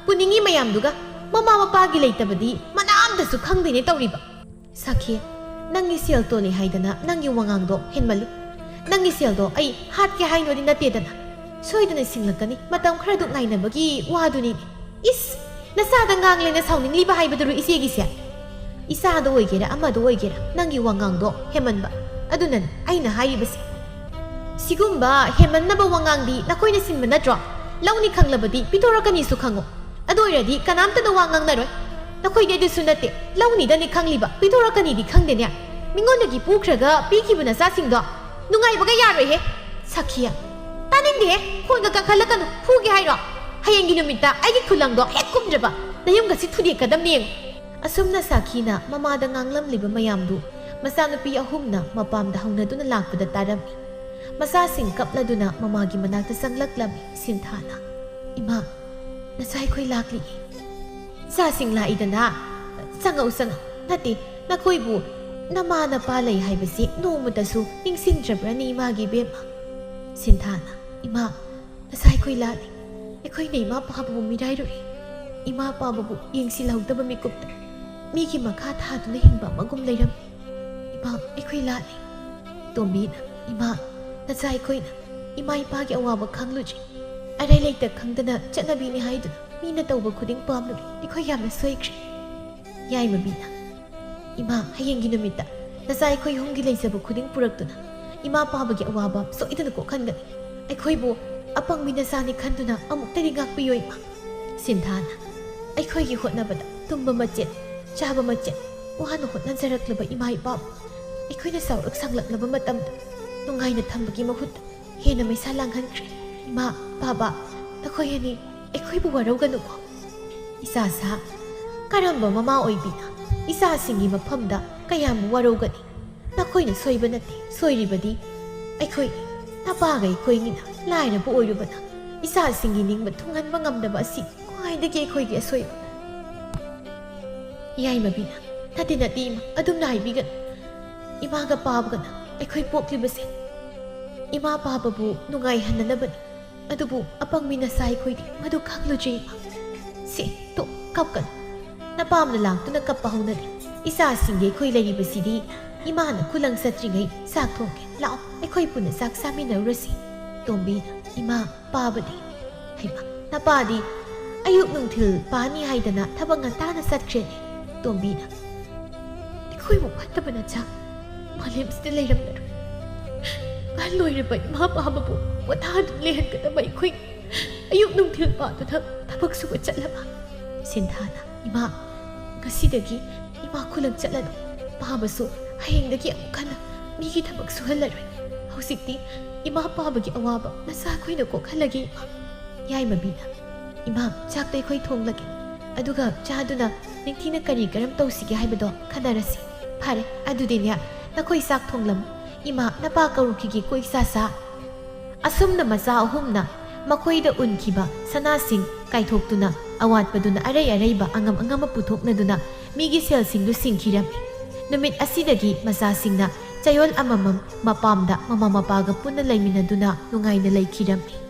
Speaker 1: ꯄꯨꯅꯤꯡꯉꯤ ꯃꯌꯥꯝꯗꯨꯒ ꯃꯃꯥ ꯃꯄꯥꯒꯤ ꯂꯩꯇꯕꯗꯤ ꯃꯅꯥꯝꯇꯁꯨ ꯈꯪꯗꯦꯅꯦ ꯇꯧꯔꯤꯕ ꯁꯈꯤ ꯅꯪꯒꯤ ꯁꯦꯜ ꯇꯣꯜꯂꯤ ꯍꯥꯏꯗꯅ ꯅꯪꯒꯤ ꯋꯥꯉꯥꯡꯗꯣ ꯍꯦꯟꯃꯜꯂꯤ ꯅꯪꯒꯤ ꯁꯦꯜꯗꯣ ꯑꯩ ꯍꯥꯠꯀꯦ ꯍꯥꯏꯅꯣꯗꯤ ꯅꯠꯇꯦꯗꯅ ꯁꯣꯏꯗꯅ ꯁꯤꯡꯂꯛꯀꯅꯤ ꯃꯇꯝ ꯈꯔꯗꯨ ꯉꯥꯏꯅꯕꯒꯤ ꯋꯥꯗꯨꯅꯤ ꯏꯁ ꯅꯆꯥꯗ ꯉꯥꯡꯂꯦꯅ ꯁꯥꯎꯅꯤꯡꯂꯤꯕ ꯍꯥꯏꯕꯗꯨꯔꯣ ꯏꯆꯦꯒꯤꯁꯦ ꯏꯆꯥꯗ ꯑꯣꯏꯒꯦꯔꯥ ꯑꯃꯗ ꯑꯣꯏꯒꯦꯔꯥ ꯅꯪꯒꯤ ꯋꯥꯉꯥꯡꯗꯣ ꯍꯦꯟꯃꯟꯕ ꯑꯗꯨꯅꯅꯤ ꯑꯩꯅ ꯍꯥꯏꯔꯤꯕꯁꯦ ꯁꯤꯒꯨꯝꯕ ꯍꯦꯟꯃꯟꯅꯕ ꯋꯥꯉꯥꯡꯗꯤ ꯅꯈꯣꯏꯅ ꯁꯤꯟꯕ ꯅꯠꯇ꯭ꯔꯣ ꯂꯧꯅꯤ ꯈꯪꯂꯕꯗꯤ ꯄꯤꯊꯣꯔꯛꯀꯅꯤꯁꯨ ꯈꯪꯉꯣ ꯑꯗꯨ ꯑꯣꯏꯔꯗꯤ ꯀꯅꯥꯝꯇꯅ ꯋꯥ ꯉꯥꯡꯅꯔꯣꯏ ꯅꯈꯣꯏꯗꯤ ꯑꯗꯨꯁꯨ ꯅꯠꯇꯦ ꯂꯧꯅꯤꯗꯅꯤ ꯈꯪꯂꯤꯕ ꯄꯤꯊꯣꯔꯛꯀꯅꯤꯗꯤ ꯈꯪꯗꯦꯅꯦ ꯃꯤꯉꯣꯟꯗꯒꯤ ꯄꯨꯈ꯭ꯔꯒ ꯄꯤꯈꯤꯕ ꯅꯆꯥꯁꯤꯡꯗꯣ ꯅꯨꯡꯉꯥꯏꯕꯒ ꯌꯥꯔꯣꯏꯍꯦ ꯁꯈꯤꯌꯥ ꯇꯥꯅꯤꯡꯗꯦꯍꯦ ꯈꯣꯟꯒ ꯀꯟꯈꯠꯂꯛꯀꯅꯨ ꯐꯨꯒꯦ ꯍꯥꯏꯔꯣ ꯍꯌꯦꯡꯒꯤ ꯅꯨꯃꯤꯠꯇ ꯑꯩꯒꯤ ꯈꯨꯂꯪꯗꯣ ꯍꯦꯛ ꯀꯨꯝꯗ꯭ꯔꯕ ꯅꯌꯨꯝꯒꯁꯤ ꯊꯨꯗꯦꯛꯀꯗꯕꯅꯤ ꯌꯦꯡꯉꯨ ꯑꯁꯨꯝꯅ ꯁꯥꯈꯤꯅ ꯃꯃꯥꯗ ꯉꯥꯡꯂꯝꯂꯤꯕ ꯃꯌꯥꯝꯗꯨ ꯃꯆꯥꯅꯨꯄꯤ 3ꯅ ꯃꯄꯥꯝꯗ ꯍꯧꯅꯗꯨꯅ ꯂꯥꯛꯄꯗ ꯇꯥꯔꯝꯃꯤ ꯃꯆꯥꯁꯤꯡ ꯀꯞꯂꯗꯨꯅ ꯃꯃꯥꯒꯤ ꯃꯅꯥꯛꯇ ꯆꯪꯂꯛꯂꯝꯃꯤ ꯁꯤꯟꯊꯥꯅ ꯏꯃꯥ ꯅꯆꯥ ꯑꯩꯈꯣꯏ ꯂꯥꯛꯂꯤꯌꯦ ꯏꯆꯥꯁꯤꯡ ꯂꯥꯛꯏꯗꯅ ꯆꯪꯉꯛꯎ ꯅꯠꯇꯦ ꯅꯈꯣꯏꯕꯨ ꯅꯃꯥ ꯅꯄꯥ ꯂꯩ ꯍꯥꯏꯕꯁꯤ ꯅꯣꯡꯃꯇꯁꯨ ꯅꯤꯡꯁꯤꯡꯗ꯭ꯔꯕ꯭ꯔꯅꯤ ꯏꯃꯥꯒꯤ ꯏꯕꯦꯝꯃ ꯁꯤꯟꯊꯥꯅ ꯏꯃꯥ ꯅꯆꯥ ꯑꯩꯈꯣꯏ ꯂꯥꯛꯂꯤ ꯑꯩꯈꯣꯏꯅ ꯏꯃꯥ ꯄꯥꯕꯨ ꯃꯤꯔꯥꯏꯔꯨꯏ ima pababu yengsilhꯧꯗꯕ mikupta migi makha thaduna hingba magum leiram ima aikhoi lani tombina ima nacha aikhoina ima ipagi awaba khangluji arai leita khangdana chanabi ni haiduna mina tawba khuding pamlu aikhoi yamna soikri yai mabina ima hayengi numita nacha aikhoi humgi leisaba khuding puraktuna ima pabagi awaba so idana ko khangani aikhoi bu apang mina sani khanduna amuk tari ngakpi yoi ma sinthana aikhoi gi hotnabada tumba machet chaba machet wahana hotnanjaraklaba ima ipa aikhoi na saurak sanglaklaba matam nungai na thambagi mahut hena maisa langhankre ima baba takhoi ani aikhoi bu waroganu ko isa sa karamba mama oibina isa singi maphamda kayam warogani nakhoi na soiba nati soiribadi aikhoi napaga aikhoi ni laina bu oirubana isa singi ningba thungan bangamdaba asi kwaidagi aikhoi gi asoi yai mabina tatina tim adum nai bigan ima ga pabgana aikhoi poklibase ima pababu nungai hananabani adubu apang mina sai khoi di madu khangluji si to kapkan napamna lang tuna kappa haunadi isa singi khoi leibasidi ima na kulang satringai sak thongke lao aikhoi puna sak samina rasi tombi ima pabadi haima napadi ayuk nungthil pani haidana thabanga tana satkreni tombi na aikhoi mu khatabana cha malim still leiramna kan loireba ima pababu watad lehen kadaba aikhoi ayuk nungthil pa to thabak su chalaba sinthana ima ngasidagi ima kulang chalana pabasu hayengdagi amukana migi thabak su halaroi hausikti ima pabagi awaba nasa khoina ko khalagi yai mabina ima chaktai khoi thonglagi aduga chaduna ningthina kari karam tawsige haibado khanarasi phare adudinya nakhoi sak thonglam ima napa karukigi koi sasa asumna maza ahumna makoida unkiba sanasing kaithoktuna awatpaduna arai araiba angam angama puthoknaduna migi selsingdu singkhirami numit asidagi masasingna chayol amamam mapamda mama mapaga punna laiminaduna nungaina laikhirami